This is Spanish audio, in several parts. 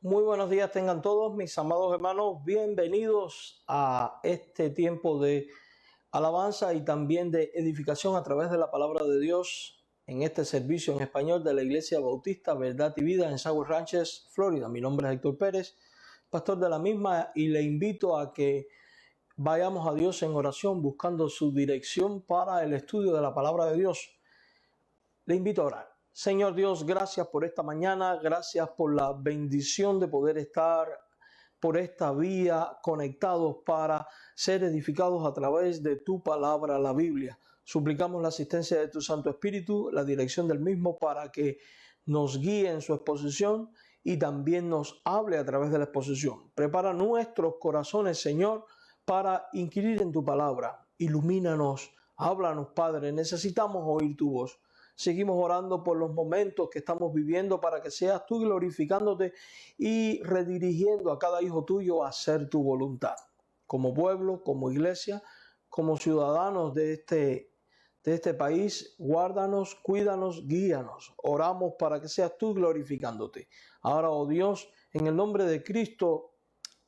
Muy buenos días tengan todos mis amados hermanos, bienvenidos a este tiempo de alabanza y también de edificación a través de la palabra de Dios en este servicio en español de la Iglesia Bautista Verdad y Vida en Sour Ranches, Florida. Mi nombre es Héctor Pérez, pastor de la misma, y le invito a que vayamos a Dios en oración buscando su dirección para el estudio de la palabra de Dios. Le invito a orar. Señor Dios, gracias por esta mañana, gracias por la bendición de poder estar por esta vía conectados para ser edificados a través de tu palabra, la Biblia. Suplicamos la asistencia de tu Santo Espíritu, la dirección del mismo para que nos guíe en su exposición y también nos hable a través de la exposición. Prepara nuestros corazones, Señor, para inquirir en tu palabra. Ilumínanos, háblanos, Padre, necesitamos oír tu voz. Seguimos orando por los momentos que estamos viviendo para que seas tú glorificándote y redirigiendo a cada hijo tuyo a hacer tu voluntad. Como pueblo, como iglesia, como ciudadanos de este país, guárdanos, cuídanos, guíanos. Oramos para que seas tú glorificándote. Ahora, oh Dios, en el nombre de Cristo,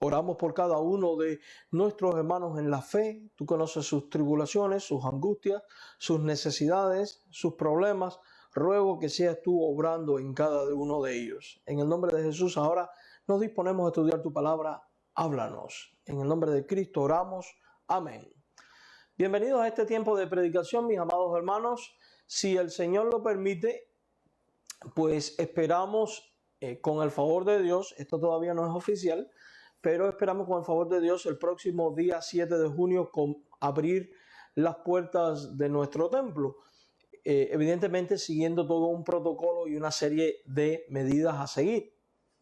oramos por cada uno de nuestros hermanos en la fe. Tú conoces sus tribulaciones, sus angustias, sus necesidades, sus problemas. Ruego que seas tú obrando en cada uno de ellos. En el nombre de Jesús, ahora nos disponemos a estudiar tu palabra. Háblanos. En el nombre de Cristo oramos. Amén. Bienvenidos a este tiempo de predicación, mis amados hermanos. Si el Señor lo permite, pues esperamos con el favor de Dios, esto todavía no es oficial, pero esperamos con el favor de Dios el próximo día 7 de junio abrir las puertas de nuestro templo. Evidentemente siguiendo todo un protocolo y una serie de medidas a seguir.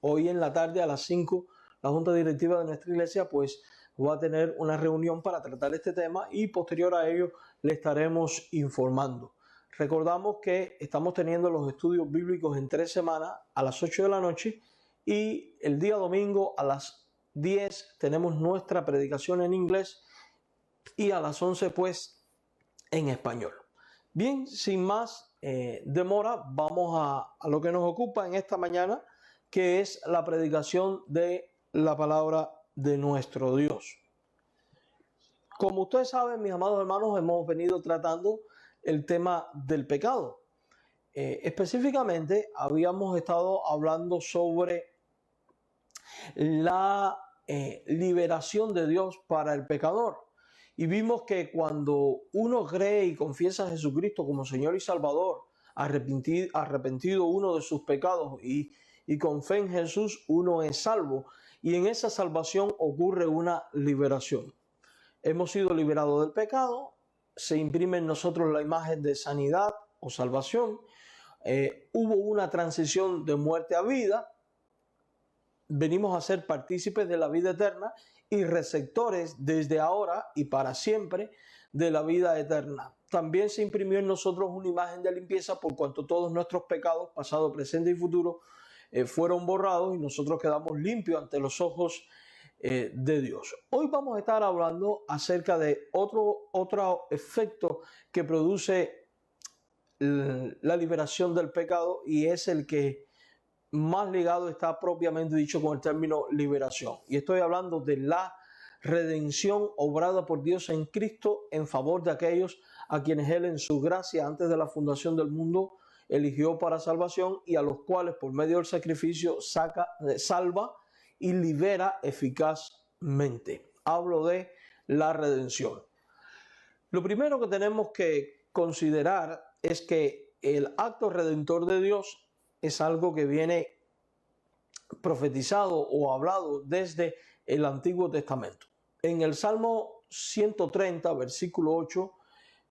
Hoy en la tarde a las 5, la Junta Directiva de nuestra iglesia pues va a tener una reunión para tratar este tema y posterior a ello le estaremos informando. Recordamos que estamos teniendo los estudios bíblicos en 3 semanas a las 8 de la noche y el día domingo a las 10 tenemos nuestra predicación en inglés y a las 11 pues en español. Bien, sin más demora, vamos a lo que nos ocupa en esta mañana, que es la predicación de la palabra de nuestro Dios. Como ustedes saben, mis amados hermanos, hemos venido tratando el tema del pecado. Específicamente habíamos estado hablando sobre la liberación de Dios para el pecador. Y vimos que cuando uno cree y confiesa a Jesucristo como Señor y Salvador, arrepentido uno de sus pecados y con fe en Jesús, uno es salvo. Y en esa salvación ocurre una liberación. Hemos sido liberados del pecado, se imprime en nosotros la imagen de sanidad o salvación. Hubo una transición de muerte a vida. Venimos a ser partícipes de la vida eterna y receptores desde ahora y para siempre de la vida eterna. También se imprimió en nosotros una imagen de limpieza por cuanto todos nuestros pecados, pasado, presente y futuro, fueron borrados y nosotros quedamos limpios ante los ojos de Dios. Hoy vamos a estar hablando acerca de otro efecto que produce la liberación del pecado y es el que más ligado está propiamente dicho con el término liberación. Y estoy hablando de la redención obrada por Dios en Cristo en favor de aquellos a quienes Él en su gracia antes de la fundación del mundo eligió para salvación y a los cuales por medio del sacrificio salva y libera eficazmente. Hablo de la redención. Lo primero que tenemos que considerar es que el acto redentor de Dios es algo que viene profetizado o hablado desde el Antiguo Testamento. En el Salmo 130, versículo 8,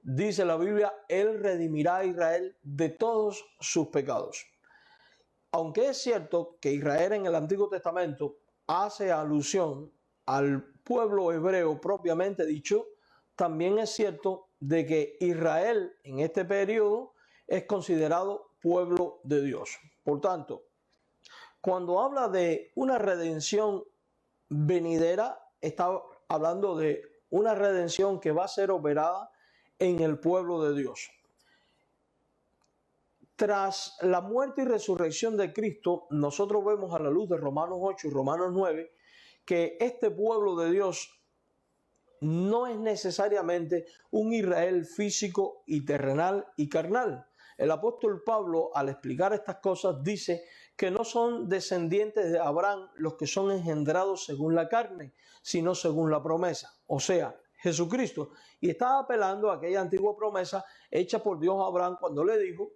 dice la Biblia: Él redimirá a Israel de todos sus pecados. Aunque es cierto que Israel en el Antiguo Testamento hace alusión al pueblo hebreo propiamente dicho, también es cierto de que Israel en este periodo es considerado pueblo de Dios. Por tanto, cuando habla de una redención venidera, está hablando de una redención que va a ser operada en el pueblo de Dios. Tras la muerte y resurrección de Cristo, nosotros vemos a la luz de Romanos 8 y Romanos 9 que este pueblo de Dios no es necesariamente un Israel físico y terrenal y carnal. El apóstol Pablo, al explicar estas cosas, dice que no son descendientes de Abraham los que son engendrados según la carne, sino según la promesa, o sea, Jesucristo. Y está apelando a aquella antigua promesa hecha por Dios a Abraham cuando le dijo,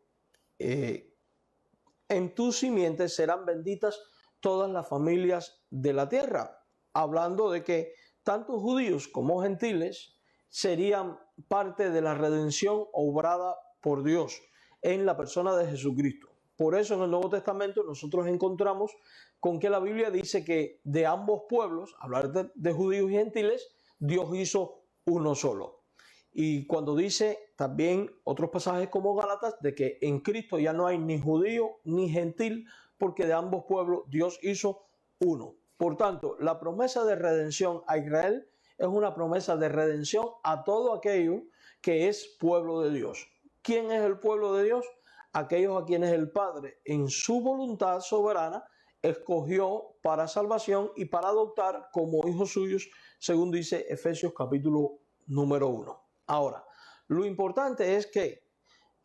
en tus simientes serán benditas todas las familias de la tierra, hablando de que tanto judíos como gentiles serían parte de la redención obrada por Dios en la persona de Jesucristo. Por eso en el Nuevo Testamento nosotros encontramos con que la Biblia dice que de ambos pueblos, hablar de judíos y gentiles, Dios hizo uno solo. Y cuando dice también otros pasajes como Gálatas, de que en Cristo ya no hay ni judío ni gentil, porque de ambos pueblos Dios hizo uno. Por tanto, la promesa de redención a Israel es una promesa de redención a todo aquello que es pueblo de Dios. ¿Quién es el pueblo de Dios? Aquellos a quienes el Padre, en su voluntad soberana, escogió para salvación y para adoptar como hijos suyos, según dice Efesios capítulo número 1. Ahora, lo importante es que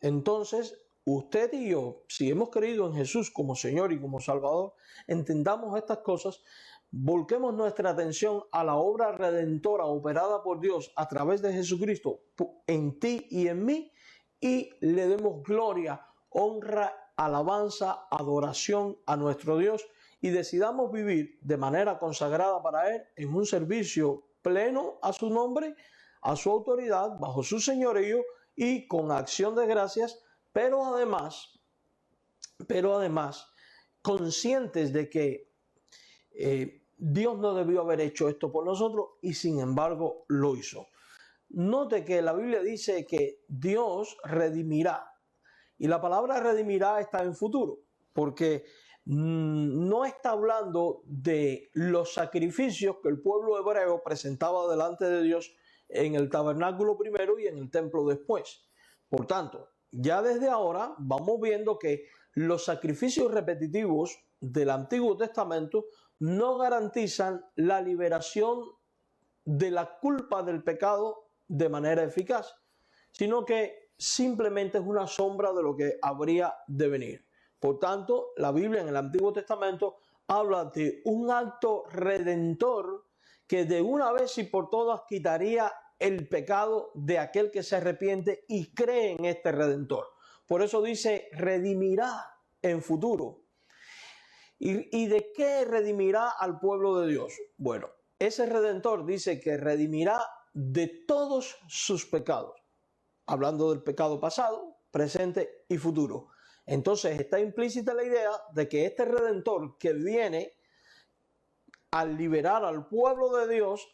entonces usted y yo, si hemos creído en Jesús como Señor y como Salvador, entendamos estas cosas, volquemos nuestra atención a la obra redentora operada por Dios a través de Jesucristo en ti y en mí, y le demos gloria, honra, alabanza, adoración a nuestro Dios y decidamos vivir de manera consagrada para Él en un servicio pleno a su nombre, a su autoridad, bajo su señorío y con acción de gracias, pero además conscientes de que Dios no debió haber hecho esto por nosotros y sin embargo lo hizo. Note que la Biblia dice que Dios redimirá y la palabra redimirá está en futuro porque no está hablando de los sacrificios que el pueblo hebreo presentaba delante de Dios en el tabernáculo primero y en el templo después. Por tanto, ya desde ahora vamos viendo que los sacrificios repetitivos del Antiguo Testamento no garantizan la liberación de la culpa del pecado de manera eficaz, sino que simplemente es una sombra de lo que habría de venir. Por tanto, la Biblia en el Antiguo Testamento habla de un acto redentor que de una vez y por todas quitaría el pecado de aquel que se arrepiente y cree en este Redentor. Por eso dice, redimirá en futuro. ¿Y de qué redimirá al pueblo de Dios? Bueno, ese Redentor dice que redimirá de todos sus pecados, hablando del pecado pasado, presente y futuro. Entonces está implícita la idea de que este Redentor que viene al liberar al pueblo de Dios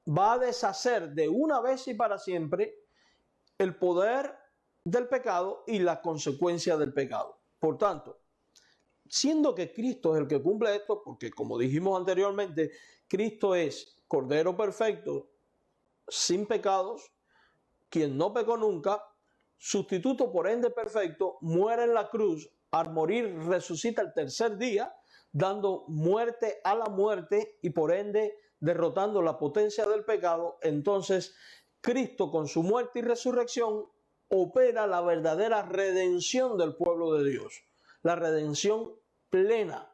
va a deshacer de una vez y para siempre el poder del pecado y la consecuencia del pecado. Por tanto, siendo que Cristo es el que cumple esto, porque como dijimos anteriormente, Cristo es Cordero perfecto, sin pecados, quien no pecó nunca, sustituto por ende perfecto, muere en la cruz, al morir resucita el tercer día, dando muerte a la muerte y por ende derrotando la potencia del pecado. Entonces Cristo con su muerte y resurrección opera la verdadera redención del pueblo de Dios, la redención plena,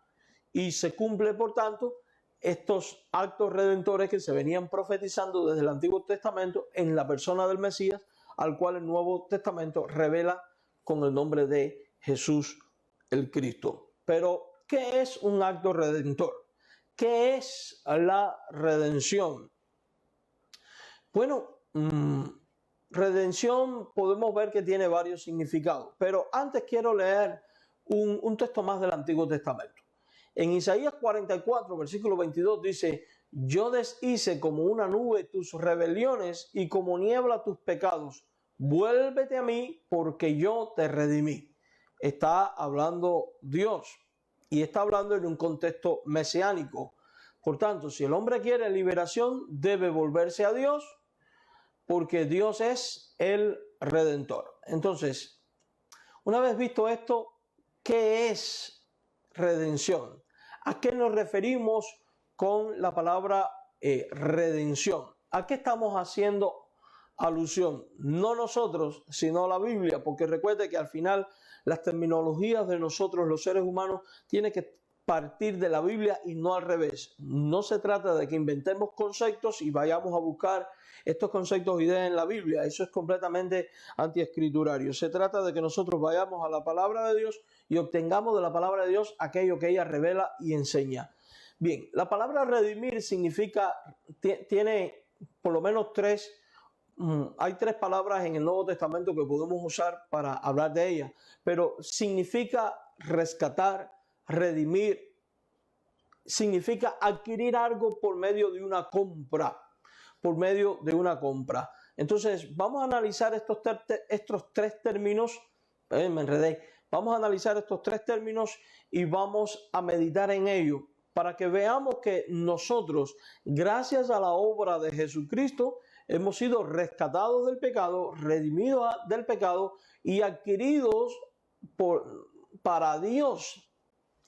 y se cumple por tanto estos actos redentores que se venían profetizando desde el Antiguo Testamento en la persona del Mesías, al cual el Nuevo Testamento revela con el nombre de Jesús el Cristo. Pero ¿qué es un acto redentor? ¿Qué es la redención? Bueno, redención podemos ver que tiene varios significados, pero antes quiero leer un texto más del Antiguo Testamento. En Isaías 44, versículo 22 dice, yo deshice como una nube tus rebeliones y como niebla tus pecados. Vuélvete a mí porque yo te redimí. Está hablando Dios y está hablando en un contexto mesiánico. Por tanto, si el hombre quiere liberación, debe volverse a Dios porque Dios es el Redentor. Entonces, una vez visto esto, ¿qué es redención? ¿A qué nos referimos con la palabra redención? ¿A qué estamos haciendo alusión? No nosotros, sino la Biblia, porque recuerde que al final las terminologías de nosotros, los seres humanos, tienen que partir de la Biblia y no al revés. No se trata de que inventemos conceptos y vayamos a buscar estos conceptos o ideas en la Biblia. Eso es completamente antiescriturario. Se trata de que nosotros vayamos a la palabra de Dios y obtengamos de la palabra de Dios aquello que ella revela y enseña. Bien, la palabra redimir significa, tiene por lo menos hay tres palabras en el Nuevo Testamento que podemos usar para hablar de ellas, pero significa rescatar, redimir, significa adquirir algo por medio de una compra, Entonces, vamos a analizar estos tres términos, me enredé, vamos a analizar estos tres términos y vamos a meditar en ellos para que veamos que nosotros, gracias a la obra de Jesucristo, hemos sido rescatados del pecado, redimidos del pecado y adquiridos para Dios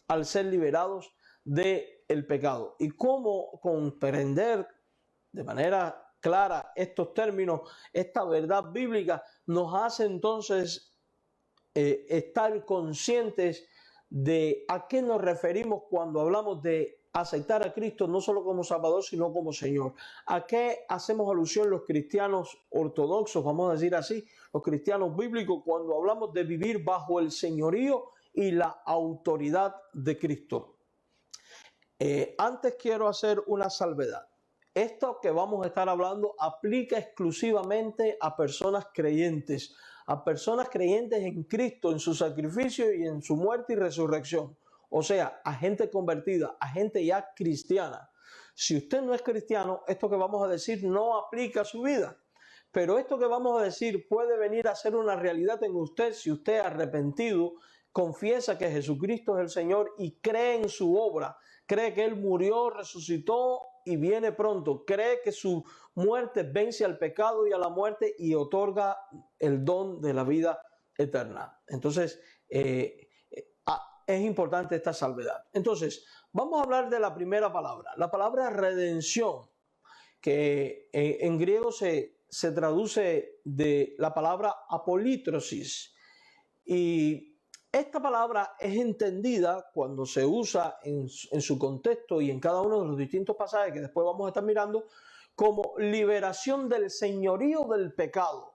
al ser liberados del pecado. Y cómo comprender de manera clara estos términos, esta verdad bíblica, nos hace entonces estar conscientes de a qué nos referimos cuando hablamos de aceptar a Cristo no solo como Salvador, sino como Señor. ¿A qué hacemos alusión los cristianos ortodoxos, vamos a decir así, los cristianos bíblicos, cuando hablamos de vivir bajo el señorío y la autoridad de Cristo? Antes quiero hacer una salvedad. Esto que vamos a estar hablando aplica exclusivamente a personas creyentes en Cristo, en su sacrificio y en su muerte y resurrección. O sea, a gente convertida, a gente ya cristiana. Si usted no es cristiano, esto que vamos a decir no aplica a su vida. Pero esto que vamos a decir puede venir a ser una realidad en usted si usted arrepentido confiesa que Jesucristo es el Señor y cree en su obra. Cree que Él murió, resucitó y viene pronto. Cree que su muerte vence al pecado y a la muerte y otorga el don de la vida eterna. Entonces, es importante esta salvedad. Entonces, vamos a hablar de la primera palabra. La palabra redención, que en griego se traduce de la palabra apolítrosis. Y esta palabra es entendida cuando se usa en su contexto y en cada uno de los distintos pasajes que después vamos a estar mirando, como liberación del señorío del pecado.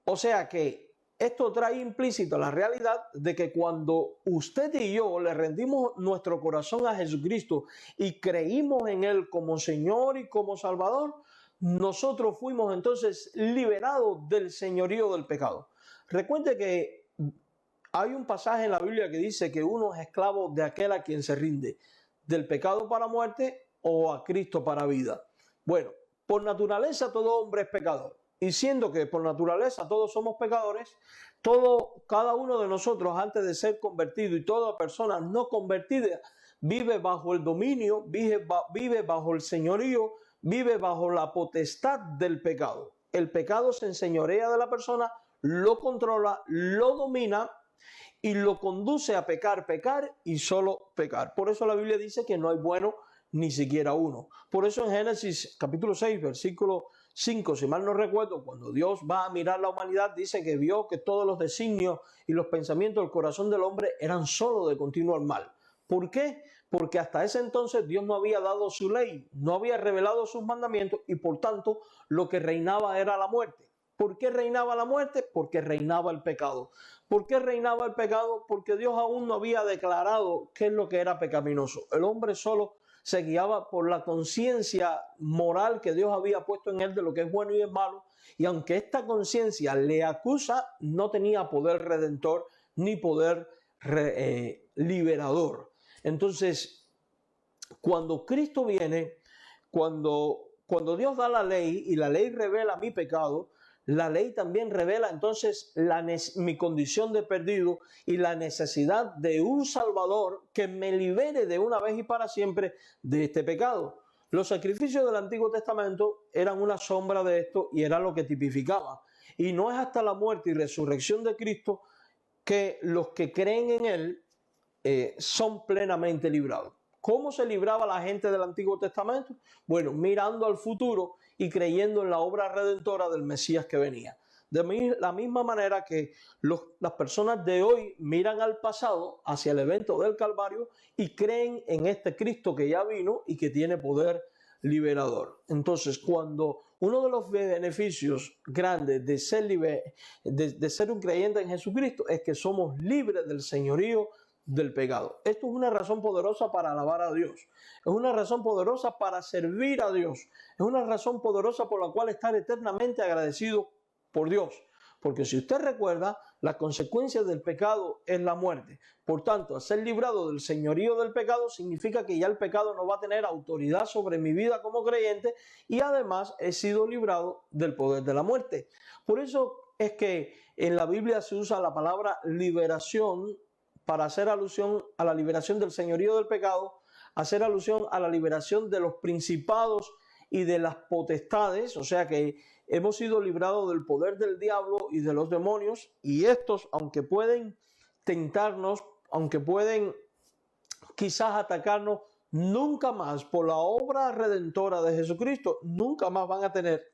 O sea que esto trae implícito la realidad de que cuando usted y yo le rendimos nuestro corazón a Jesucristo y creímos en Él como Señor y como Salvador, nosotros fuimos entonces liberados del señorío del pecado. Recuerde que hay un pasaje en la Biblia que dice que uno es esclavo de aquel a quien se rinde, del pecado para muerte o a Cristo para vida. Bueno, por naturaleza todo hombre es pecador. Y siendo que por naturaleza todos somos pecadores, cada uno de nosotros antes de ser convertido y toda persona no convertida vive bajo el dominio, vive bajo el señorío, vive bajo la potestad del pecado. El pecado se enseñorea de la persona, lo controla, lo domina y lo conduce a pecar y solo pecar. Por eso la Biblia dice que no hay bueno ni siquiera uno. Por eso en Génesis capítulo 6, versículo 5, si mal no recuerdo, cuando Dios va a mirar la humanidad, dice que vio que todos los designios y los pensamientos del corazón del hombre eran solo de continuo al mal. ¿Por qué? Porque hasta ese entonces Dios no había dado su ley, no había revelado sus mandamientos y por tanto lo que reinaba era la muerte. ¿Por qué reinaba la muerte? Porque reinaba el pecado. ¿Por qué reinaba el pecado? Porque Dios aún no había declarado qué es lo que era pecaminoso. El hombre solo se guiaba por la conciencia moral que Dios había puesto en él de lo que es bueno y es malo, y aunque esta conciencia le acusa, no tenía poder redentor ni poder liberador. Entonces, cuando Cristo viene, cuando Dios da la ley y la ley revela mi pecado, la ley también revela entonces mi condición de perdido y la necesidad de un Salvador que me libere de una vez y para siempre de este pecado. Los sacrificios del Antiguo Testamento eran una sombra de esto y era lo que tipificaba. Y no es hasta la muerte y resurrección de Cristo que los que creen en Él son plenamente librados. ¿Cómo se libraba la gente del Antiguo Testamento? Bueno, mirando al futuro y creyendo en la obra redentora del Mesías que venía. De la misma manera que las personas de hoy miran al pasado, hacia el evento del Calvario, y creen en este Cristo que ya vino y que tiene poder liberador. Entonces, cuando uno de los beneficios grandes de ser un creyente en Jesucristo es que somos libres del señorío del pecado. Esto es una razón poderosa para alabar a Dios. Es una razón poderosa para servir a Dios. Es una razón poderosa por la cual estar eternamente agradecido por Dios. Porque si usted recuerda, la consecuencia del pecado es la muerte. Por tanto, al ser librado del señorío del pecado significa que ya el pecado no va a tener autoridad sobre mi vida como creyente y además he sido librado del poder de la muerte. Por eso es que en la Biblia se usa la palabra liberación para hacer alusión a la liberación del señorío del pecado, hacer alusión a la liberación de los principados y de las potestades, o sea que hemos sido librados del poder del diablo y de los demonios, y estos, aunque pueden tentarnos, aunque pueden quizás atacarnos, nunca más por la obra redentora de Jesucristo, nunca más van a tener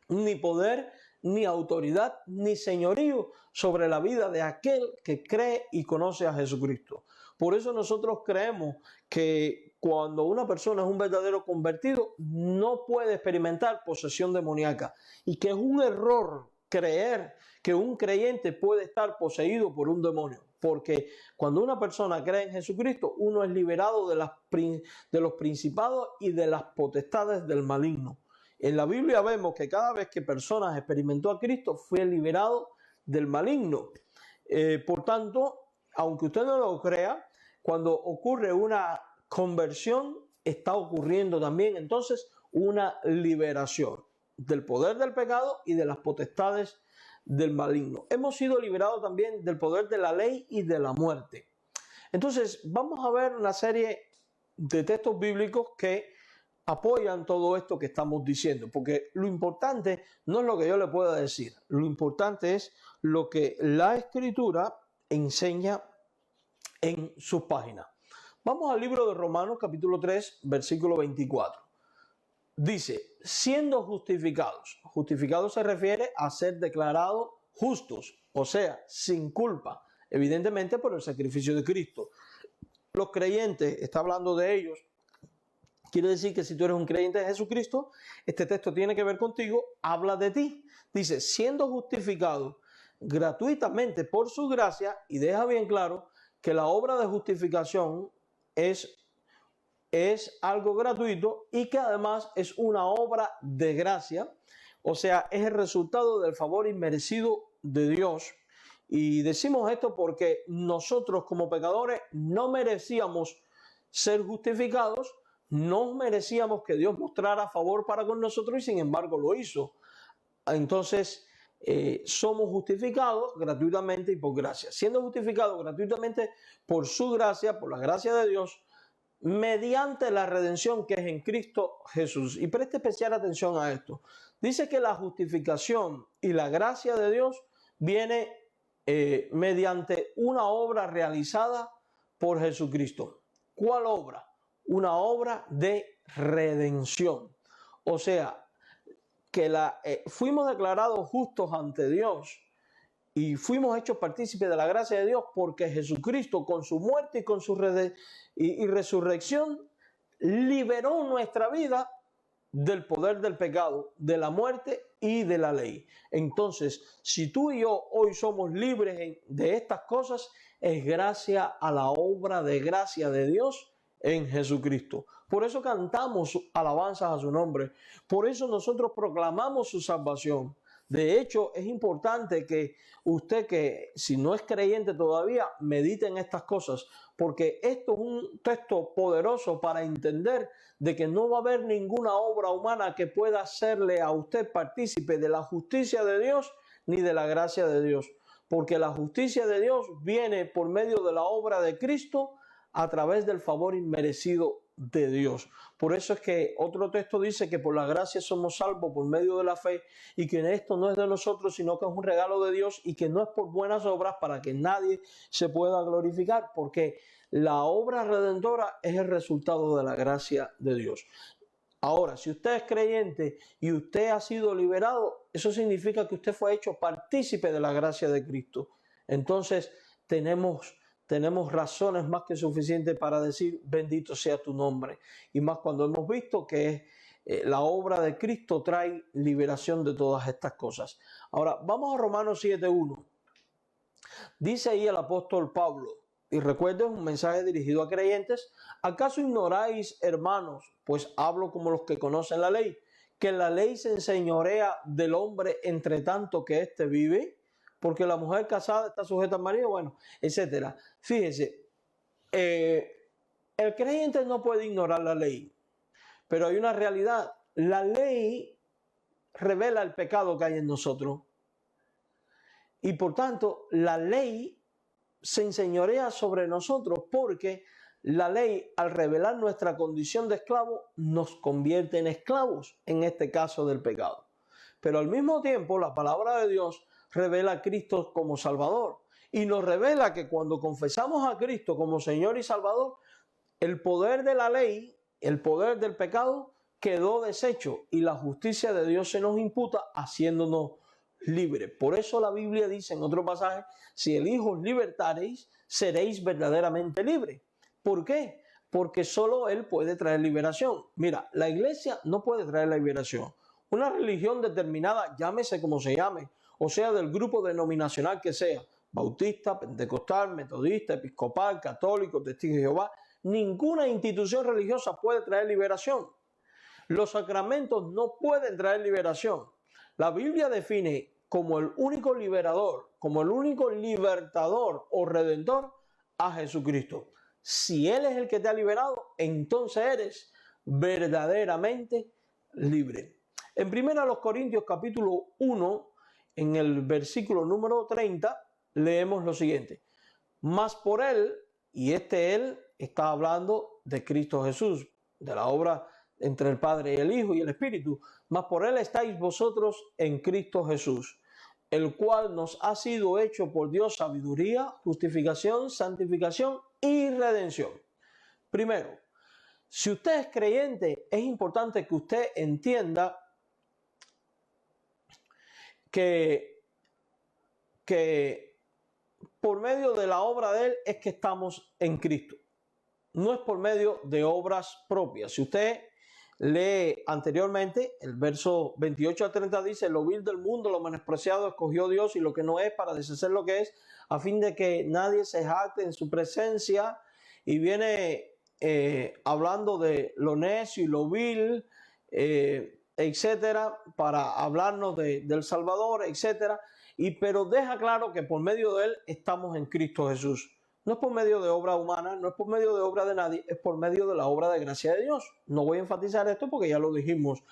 ni poder, ni autoridad, ni señorío sobre la vida de aquel que cree y conoce a Jesucristo. Por eso nosotros creemos que cuando una persona es un verdadero convertido, no puede experimentar posesión demoníaca y que es un error creer que un creyente puede estar poseído por un demonio. Porque cuando una persona cree en Jesucristo, uno es liberado de los principados y de las potestades del maligno. En la Biblia vemos que cada vez que personas experimentó a Cristo, fue liberado del maligno. Por tanto, aunque usted no lo crea, cuando ocurre una conversión, está ocurriendo también entonces una liberación del poder del pecado y de las potestades del maligno. Hemos sido liberados también del poder de la ley y de la muerte. Entonces, vamos a ver una serie de textos bíblicos que apoyan todo esto que estamos diciendo, porque lo importante no es lo que yo le pueda decir, lo importante es lo que la Escritura enseña en sus páginas. Vamos al libro de Romanos capítulo 3, versículo 24. Dice, siendo justificados. Justificados se refiere a ser declarados justos, o sea, sin culpa, evidentemente por el sacrificio de Cristo. Los creyentes, está hablando de ellos. Quiere decir que si tú eres un creyente de Jesucristo, este texto tiene que ver contigo, habla de ti. Dice, siendo justificado gratuitamente por su gracia, y deja bien claro que la obra de justificación es algo gratuito y que además es una obra de gracia, o sea, es el resultado del favor inmerecido de Dios. Y decimos esto porque nosotros como pecadores no merecíamos ser justificados, no merecíamos que Dios mostrara favor para con nosotros y sin embargo lo hizo. Entonces somos justificados gratuitamente y por gracia. Siendo justificados gratuitamente por su gracia, por la gracia de Dios, mediante la redención que es en Cristo Jesús. Y preste especial atención a esto. Dice que la justificación y la gracia de Dios viene mediante una obra realizada por Jesucristo. ¿Cuál obra? Una obra de redención. O sea, que fuimos declarados justos ante Dios y fuimos hechos partícipes de la gracia de Dios porque Jesucristo con su muerte y con su resurrección liberó nuestra vida del poder del pecado, de la muerte y de la ley. Entonces, si tú y yo hoy somos libres de estas cosas, es gracias a la obra de gracia de Dios en Jesucristo. Por eso cantamos alabanzas a su nombre. Por eso nosotros proclamamos su salvación. De hecho, es importante que usted, que si no es creyente todavía, medite en estas cosas, porque esto es un texto poderoso para entender de que no va a haber ninguna obra humana que pueda hacerle a usted partícipe de la justicia de Dios ni de la gracia de Dios, porque la justicia de Dios viene por medio de la obra de Cristo a través del favor inmerecido de Dios. Por eso es que otro texto dice que por la gracia somos salvos por medio de la fe y que en esto no es de nosotros, sino que es un regalo de Dios y que no es por buenas obras para que nadie se pueda glorificar, porque la obra redentora es el resultado de la gracia de Dios. Ahora, si usted es creyente y usted ha sido liberado, eso significa que usted fue hecho partícipe de la gracia de Cristo. Entonces, tenemos razones más que suficientes para decir bendito sea tu nombre. Y más cuando hemos visto que la obra de Cristo trae liberación de todas estas cosas. Ahora, vamos a Romanos 7:1. Dice ahí el apóstol Pablo, y recuerden, un mensaje dirigido a creyentes: ¿acaso ignoráis, hermanos, pues hablo como los que conocen la ley, que la ley se enseñorea del hombre entre tanto que éste vive? Porque la mujer casada está sujeta al marido, bueno, etcétera. Fíjense, el creyente no puede ignorar la ley, pero hay una realidad. La ley revela el pecado que hay en nosotros. Y por tanto, la ley se enseñorea sobre nosotros porque la ley, al revelar nuestra condición de esclavo, nos convierte en esclavos, en este caso del pecado. Pero al mismo tiempo, la palabra de Dios revela a Cristo como Salvador y nos revela que cuando confesamos a Cristo como Señor y Salvador, el poder de la ley, el poder del pecado quedó deshecho y la justicia de Dios se nos imputa, haciéndonos libres. Por eso la Biblia dice en otro pasaje: si el Hijo os libertareis, seréis verdaderamente libres. ¿Por qué? Porque solo Él puede traer liberación. Mira, la iglesia no puede traer la liberación. Una religión determinada, llámese como se llame, o sea, del grupo denominacional que sea, bautista, pentecostal, metodista, episcopal, católico, testigo de Jehová, ninguna institución religiosa puede traer liberación. Los sacramentos no pueden traer liberación. La Biblia define como el único liberador, como el único libertador o redentor a Jesucristo. Si Él es el que te ha liberado, entonces eres verdaderamente libre. En 1 Corintios capítulo 1, en el versículo número 30, leemos lo siguiente: mas por Él, y Él está hablando de Cristo Jesús, de la obra entre el Padre y el Hijo y el Espíritu, mas por Él estáis vosotros en Cristo Jesús, el cual nos ha sido hecho por Dios sabiduría, justificación, santificación y redención. Primero, si usted es creyente, es importante que usted entienda que por medio de la obra de Él es que estamos en Cristo. No es por medio de obras propias. Si usted lee anteriormente, el verso 28 a 30 dice: lo vil del mundo, lo menospreciado escogió Dios y lo que no es para deshacer lo que es, a fin de que nadie se jacte en su presencia. Y viene hablando de lo necio y lo vil, etcétera, para hablarnos del Salvador, etcétera. Pero deja claro que por medio de Él estamos en Cristo Jesús. No es por medio de obra humana, no es por medio de obra de nadie, es por medio de la obra de gracia de Dios. No voy a enfatizar esto porque ya lo dijimos.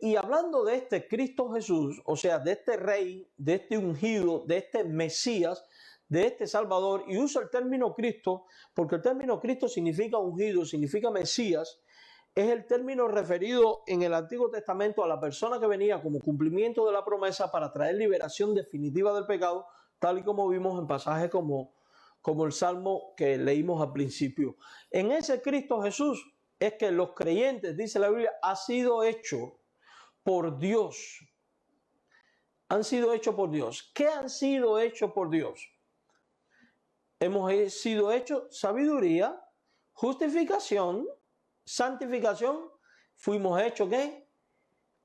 Y hablando de este Cristo Jesús, o sea, de este Rey, de este ungido, de este Mesías, de este Salvador, y uso el término Cristo porque el término Cristo significa ungido, significa Mesías. Es el término referido en el Antiguo Testamento a la persona que venía como cumplimiento de la promesa para traer liberación definitiva del pecado, tal y como vimos en pasajes como el Salmo que leímos al principio. En ese Cristo Jesús es que los creyentes, dice la Biblia, ha sido hecho por Dios. Han sido hechos por Dios. ¿Qué han sido hechos por Dios? Hemos sido hechos sabiduría, justificación, santificación. Fuimos hechos, ¿qué?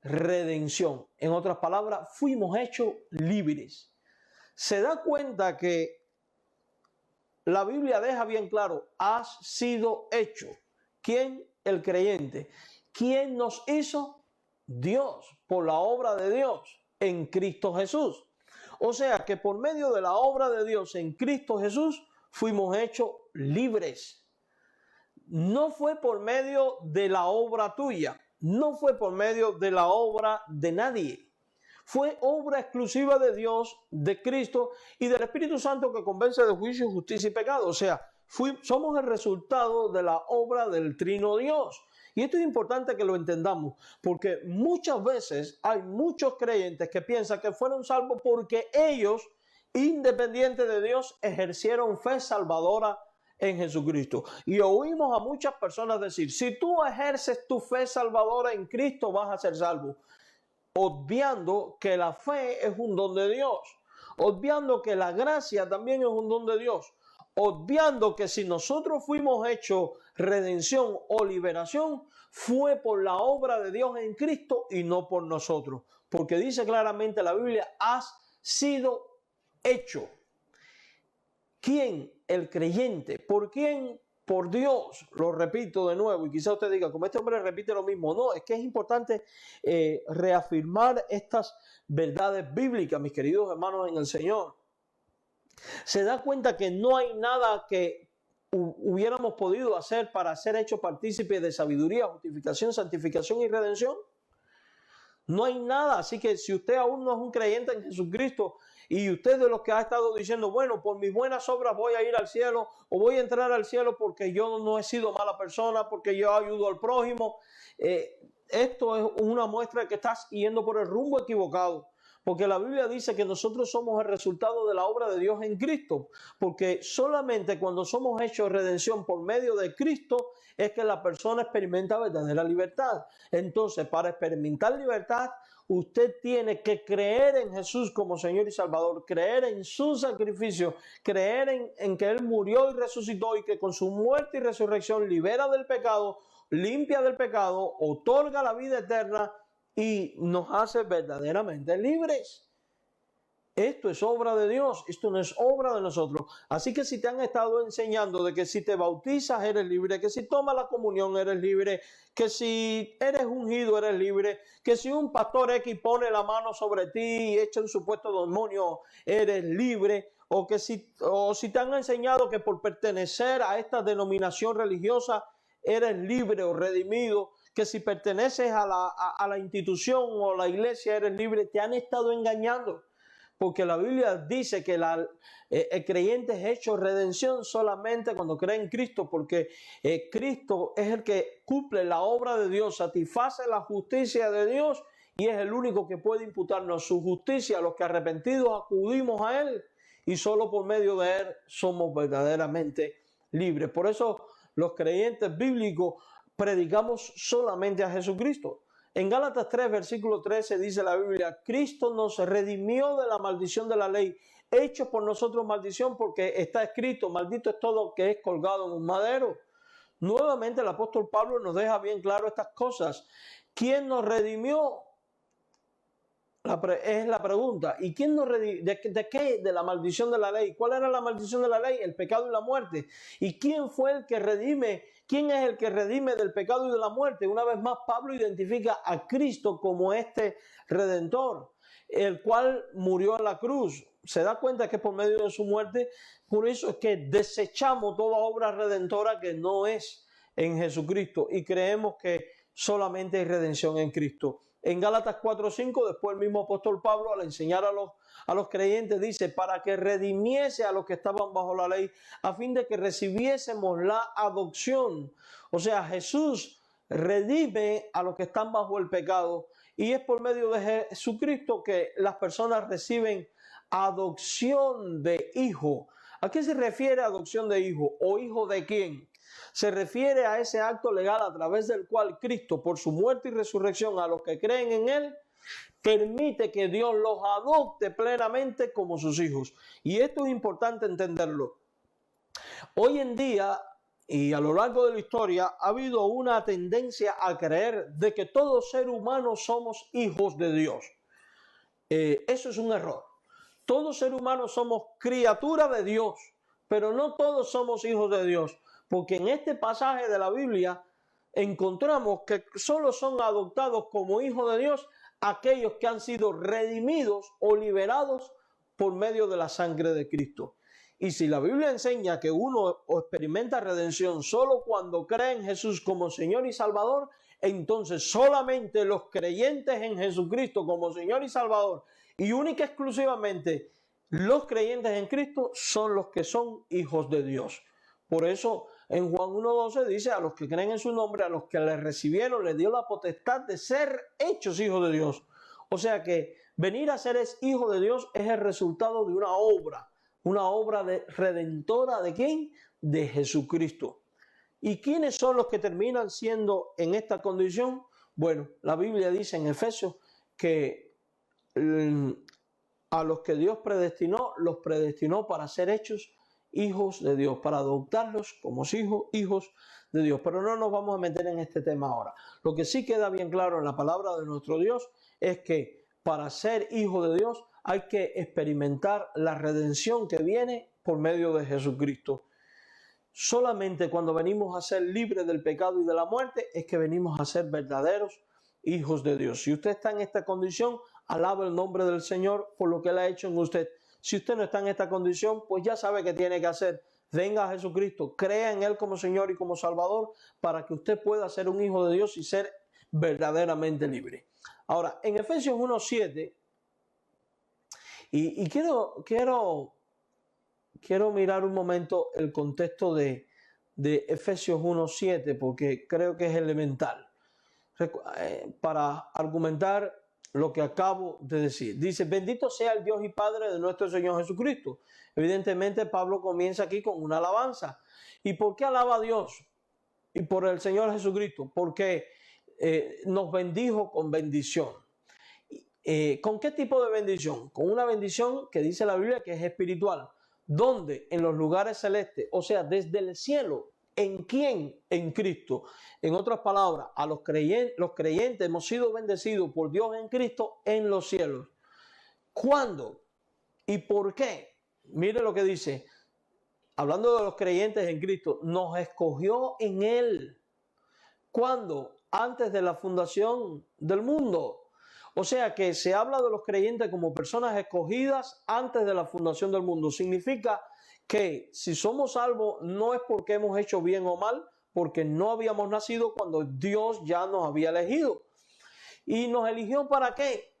Redención. En otras palabras, fuimos hechos libres. Se da cuenta que la Biblia deja bien claro: has sido hecho. ¿Quién? El creyente. ¿Quién nos hizo? Dios, por la obra de Dios en Cristo Jesús. O sea que por medio de la obra de Dios en Cristo Jesús fuimos hechos libres. No fue por medio de la obra tuya, no fue por medio de la obra de nadie. Fue obra exclusiva de Dios, de Cristo y del Espíritu Santo, que convence de juicio, justicia y pecado. O sea, somos el resultado de la obra del Trino Dios. Y esto es importante que lo entendamos, porque muchas veces hay muchos creyentes que piensan que fueron salvos porque ellos, independientes de Dios, ejercieron fe salvadora en Jesucristo. Y oímos a muchas personas decir, si tú ejerces tu fe salvadora en Cristo, vas a ser salvo. Obviando que la fe es un don de Dios. Obviando que la gracia también es un don de Dios. Obviando que si nosotros fuimos hechos redención o liberación, fue por la obra de Dios en Cristo y no por nosotros. Porque dice claramente la Biblia, has sido hecho. ¿Quién? El creyente. ¿Por quién? Por Dios. Lo repito de nuevo y quizá usted diga, como este hombre repite lo mismo. No, es que es importante reafirmar estas verdades bíblicas, mis queridos hermanos en el Señor. Se da cuenta que no hay nada que hubiéramos podido hacer para ser hechos partícipes de sabiduría, justificación, santificación y redención. No hay nada, así que si usted aún no es un creyente en Jesucristo y usted de los que ha estado diciendo, bueno, por mis buenas obras voy a ir al cielo o voy a entrar al cielo porque yo no he sido mala persona, porque yo ayudo al prójimo, esto es una muestra de que estás yendo por el rumbo equivocado. Porque la Biblia dice que nosotros somos el resultado de la obra de Dios en Cristo. Porque solamente cuando somos hechos redención por medio de Cristo es que la persona experimenta verdadera libertad. Entonces, para experimentar libertad, usted tiene que creer en Jesús como Señor y Salvador, creer en su sacrificio, creer en que Él murió y resucitó y que con su muerte y resurrección libera del pecado, limpia del pecado, otorga la vida eterna y nos hace verdaderamente libres. Esto es obra de Dios, esto no es obra de nosotros. Así que si te han estado enseñando de que si te bautizas eres libre, que si tomas la comunión eres libre, que si eres ungido eres libre, que si un pastor X pone la mano sobre ti y echa un supuesto demonio eres libre, o si te han enseñado que por pertenecer a esta denominación religiosa eres libre o redimido, que si perteneces a la institución o la iglesia eres libre, te han estado engañando. Porque la Biblia dice que el creyente es hecho redención solamente cuando cree en Cristo, porque Cristo es el que cumple la obra de Dios, satisface la justicia de Dios y es el único que puede imputarnos su justicia a los que arrepentidos acudimos a Él y solo por medio de Él somos verdaderamente libres. Por eso los creyentes bíblicos predicamos solamente a Jesucristo. En Gálatas 3, versículo 13 dice la Biblia, Cristo nos redimió de la maldición de la ley, hecho por nosotros maldición porque está escrito, maldito es todo que es colgado en un madero. Nuevamente el apóstol Pablo nos deja bien claro estas cosas. ¿Quién nos redimió? Es la pregunta. ¿Y quién nos redimió? ¿De qué? De la maldición de la ley. ¿Cuál era la maldición de la ley? El pecado y la muerte. ¿Y quién fue el que redime? ¿Quién es el que redime del pecado y de la muerte? Una vez más, Pablo identifica a Cristo como este Redentor, el cual murió en la cruz. Se da cuenta que por medio de su muerte, por eso es que desechamos toda obra redentora que no es en Jesucristo y creemos que solamente hay redención en Cristo. En Gálatas 4:5, después el mismo apóstol Pablo, al enseñar a los creyentes, dice, para que redimiese a los que estaban bajo la ley, a fin de que recibiésemos la adopción. O sea, Jesús redime a los que están bajo el pecado y es por medio de Jesucristo que las personas reciben adopción de hijo. ¿A qué se refiere adopción de hijo? ¿O hijo de quién? Se refiere a ese acto legal a través del cual Cristo, por su muerte y resurrección, a los que creen en Él, permite que Dios los adopte plenamente como sus hijos. Y esto es importante entenderlo. Hoy en día, y a lo largo de la historia, ha habido una tendencia a creer de que todo ser humano somos hijos de Dios. Eso es un error. Todos ser humanos somos criaturas de Dios, pero no todos somos hijos de Dios. Porque en este pasaje de la Biblia encontramos que solo son adoptados como hijos de Dios aquellos que han sido redimidos o liberados por medio de la sangre de Cristo. Y si la Biblia enseña que uno experimenta redención solo cuando cree en Jesús como Señor y Salvador, entonces solamente los creyentes en Jesucristo como Señor y Salvador y única y exclusivamente los creyentes en Cristo son los que son hijos de Dios. Por eso en Juan 1:12 dice: a los que creen en su nombre, a los que le recibieron, les dio la potestad de ser hechos hijos de Dios. O sea que venir a ser hijo de Dios es el resultado de una obra redentora ¿de quién? De Jesucristo. ¿Y quiénes son los que terminan siendo en esta condición? Bueno, la Biblia dice en Efesios que a los que Dios predestinó, los predestinó para ser hechos hijos de Dios, para adoptarlos como hijos de Dios. Pero no nos vamos a meter en este tema ahora. Lo que sí queda bien claro en la palabra de nuestro Dios es que para ser hijo de Dios hay que experimentar la redención que viene por medio de Jesucristo. Solamente cuando venimos a ser libres del pecado y de la muerte es que venimos a ser verdaderos hijos de Dios. Si usted está en esta condición, alaba el nombre del Señor por lo que Él ha hecho en usted. Si usted no está en esta condición, pues ya sabe qué tiene que hacer. Venga a Jesucristo, crea en Él como Señor y como Salvador para que usted pueda ser un hijo de Dios y ser verdaderamente libre. Ahora, en Efesios 1:7, y quiero mirar un momento el contexto de Efesios 1:7 porque creo que es elemental para argumentar lo que acabo de decir. Dice: bendito sea el Dios y Padre de nuestro Señor Jesucristo. Evidentemente Pablo comienza aquí con una alabanza. ¿Y por qué alaba a Dios? Y por el Señor Jesucristo, porque nos bendijo con bendición. ¿Con qué tipo de bendición? Con una bendición que dice la Biblia que es espiritual. ¿Dónde? En los lugares celestes, o sea, desde el cielo. ¿En quién? En Cristo. En otras palabras, a los creyentes hemos sido bendecidos por Dios en Cristo en los cielos. ¿Cuándo? ¿Y por qué? Mire lo que dice, hablando de los creyentes en Cristo, nos escogió en Él. ¿Cuándo? Antes de la fundación del mundo. O sea que se habla de los creyentes como personas escogidas antes de la fundación del mundo. Significa que si somos salvos no es porque hemos hecho bien o mal, porque no habíamos nacido cuando Dios ya nos había elegido. ¿Y nos eligió para qué?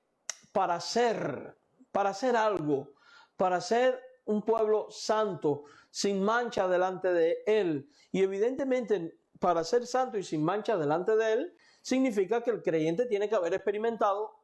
Para ser algo, para ser un pueblo santo, sin mancha delante de Él. Y evidentemente, para ser santo y sin mancha delante de Él, significa que el creyente tiene que haber experimentado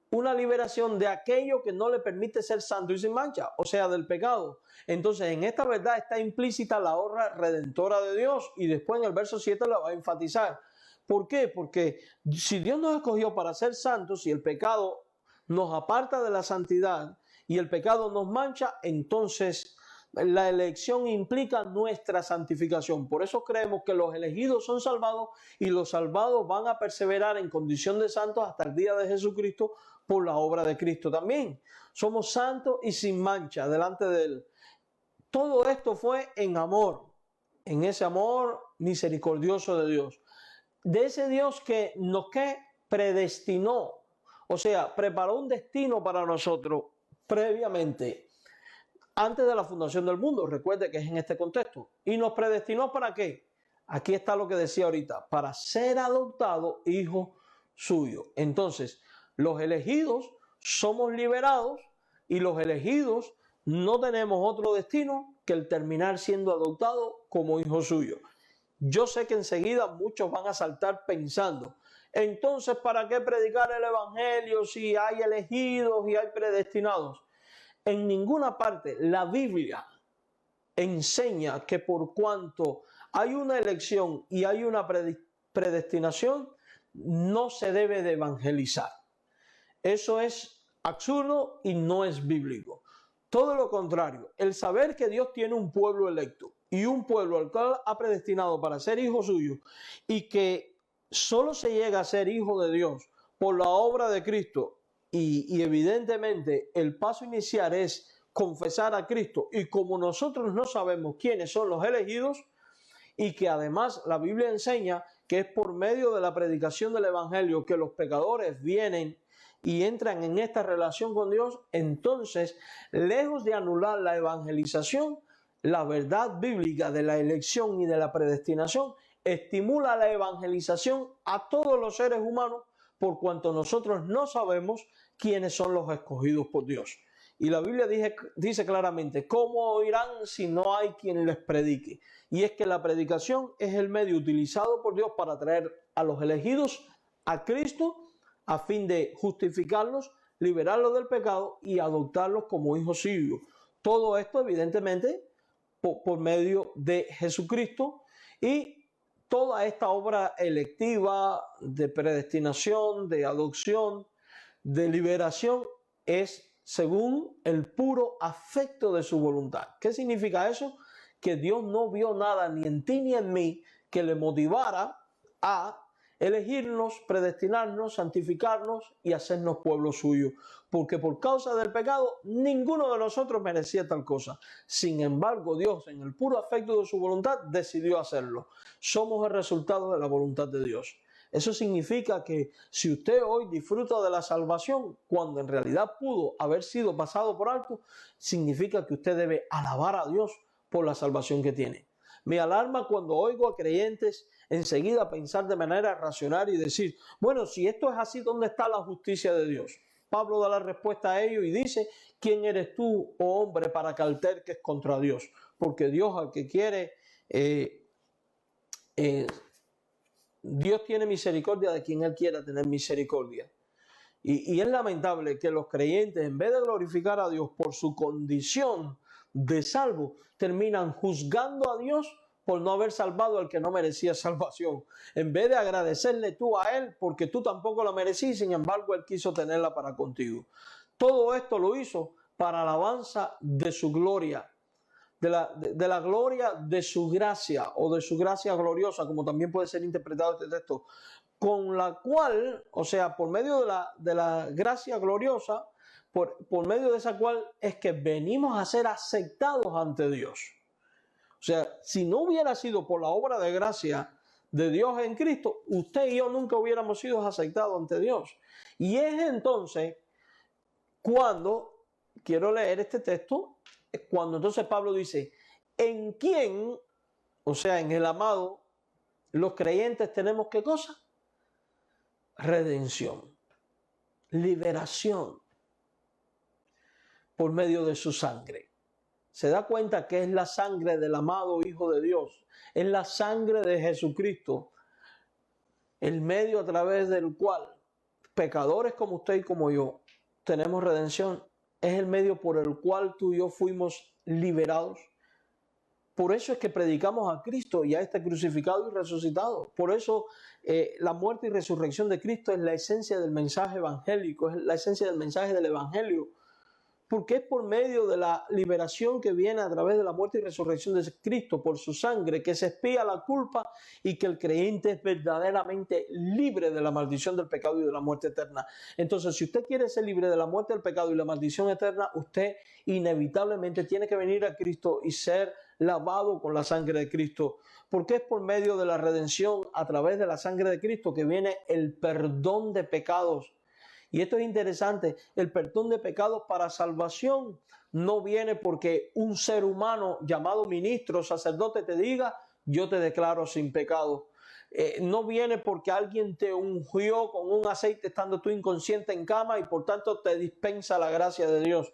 una liberación de aquello que no le permite ser santo y sin mancha, o sea, del pecado. Entonces, en esta verdad está implícita la obra redentora de Dios, y después en el verso 7 la va a enfatizar. ¿Por qué? Porque si Dios nos escogió para ser santos, si el pecado nos aparta de la santidad y el pecado nos mancha, entonces la elección implica nuestra santificación. Por eso creemos que los elegidos son salvados y los salvados van a perseverar en condición de santos hasta el día de Jesucristo por la obra de Cristo también. Somos santos y sin mancha delante de Él. Todo esto fue en amor, en ese amor misericordioso de Dios. De ese Dios que nos predestinó, o sea, preparó un destino para nosotros previamente, antes de la fundación del mundo. Recuerde que es en este contexto. ¿Y nos predestinó para qué? Aquí está lo que decía ahorita: para ser adoptado hijo suyo. Entonces, los elegidos somos liberados, y los elegidos no tenemos otro destino que el terminar siendo adoptados como hijo suyo. Yo sé que enseguida muchos van a saltar pensando: entonces, ¿para qué predicar el evangelio si hay elegidos y hay predestinados? En ninguna parte la Biblia enseña que por cuanto hay una elección y hay una predestinación, no se debe de evangelizar. Eso es absurdo y no es bíblico. Todo lo contrario, el saber que Dios tiene un pueblo electo y un pueblo al cual ha predestinado para ser hijo suyo, y que solo se llega a ser hijo de Dios por la obra de Cristo, y evidentemente el paso inicial es confesar a Cristo, y como nosotros no sabemos quiénes son los elegidos, y que además la Biblia enseña que es por medio de la predicación del evangelio que los pecadores vienen y entran en esta relación con Dios, entonces, lejos de anular la evangelización, la verdad bíblica de la elección y de la predestinación estimula la evangelización a todos los seres humanos, por cuanto nosotros no sabemos quiénes son los escogidos por Dios. Y la Biblia dice claramente, ¿cómo oirán si no hay quien les predique? Y es que la predicación es el medio utilizado por Dios para traer a los elegidos a Cristo a fin de justificarlos, liberarlos del pecado y adoptarlos como hijos suyos. Todo esto evidentemente por medio de Jesucristo, y toda esta obra electiva de predestinación, de adopción, de liberación es según el puro afecto de su voluntad. ¿Qué significa eso? Que Dios no vio nada ni en ti ni en mí que le motivara a elegirnos, predestinarnos, santificarnos y hacernos pueblo suyo, porque por causa del pecado ninguno de nosotros merecía tal cosa. Sin embargo, Dios, en el puro afecto de su voluntad, decidió hacerlo. Somos el resultado de la voluntad de Dios. Eso significa que si usted hoy disfruta de la salvación, cuando en realidad pudo haber sido pasado por alto, significa que usted debe alabar a Dios por la salvación que tiene. Me alarma cuando oigo a creyentes enseguida pensar de manera racional y decir, bueno, si esto es así, ¿dónde está la justicia de Dios? Pablo da la respuesta a ello y dice, ¿quién eres tú, oh hombre, para que alterques contra Dios? Porque Dios al que quiere, Dios tiene misericordia de quien Él quiera tener misericordia. Y es lamentable que los creyentes, en vez de glorificar a Dios por su condición de salvo, terminan juzgando a Dios por no haber salvado al que no merecía salvación. En vez de agradecerle tú a Él porque tú tampoco la merecías, sin embargo Él quiso tenerla para contigo. Todo esto lo hizo para alabanza de su gloria, de la gloria de su gracia o de su gracia gloriosa, como también puede ser interpretado este texto, con la cual, o sea, por medio de la gracia gloriosa, por medio de esa cual es que venimos a ser aceptados ante Dios. O sea, si no hubiera sido por la obra de gracia de Dios en Cristo, usted y yo nunca hubiéramos sido aceptados ante Dios. Y es entonces cuando, quiero leer este texto, cuando entonces Pablo dice, ¿en quién, o sea, en el amado, los creyentes tenemos qué cosa? Redención, liberación por medio de su sangre. Se da cuenta que es la sangre del amado Hijo de Dios, es la sangre de Jesucristo, el medio a través del cual pecadores como usted y como yo tenemos redención, es el medio por el cual tú y yo fuimos liberados. Por eso es que predicamos a Cristo y a este crucificado y resucitado. Por eso la muerte y resurrección de Cristo es la esencia del mensaje evangélico, es la esencia del mensaje del evangelio. Porque es por medio de la liberación que viene a través de la muerte y resurrección de Cristo por su sangre que se expía la culpa y que el creyente es verdaderamente libre de la maldición del pecado y de la muerte eterna. Entonces, si usted quiere ser libre de la muerte, del pecado y la maldición eterna, usted inevitablemente tiene que venir a Cristo y ser lavado con la sangre de Cristo. Porque es por medio de la redención a través de la sangre de Cristo que viene el perdón de pecados. Y esto es interesante, el perdón de pecados para salvación no viene porque un ser humano llamado ministro, sacerdote te diga, yo te declaro sin pecado. No viene porque alguien te ungió con un aceite estando tú inconsciente en cama y por tanto te dispensa la gracia de Dios.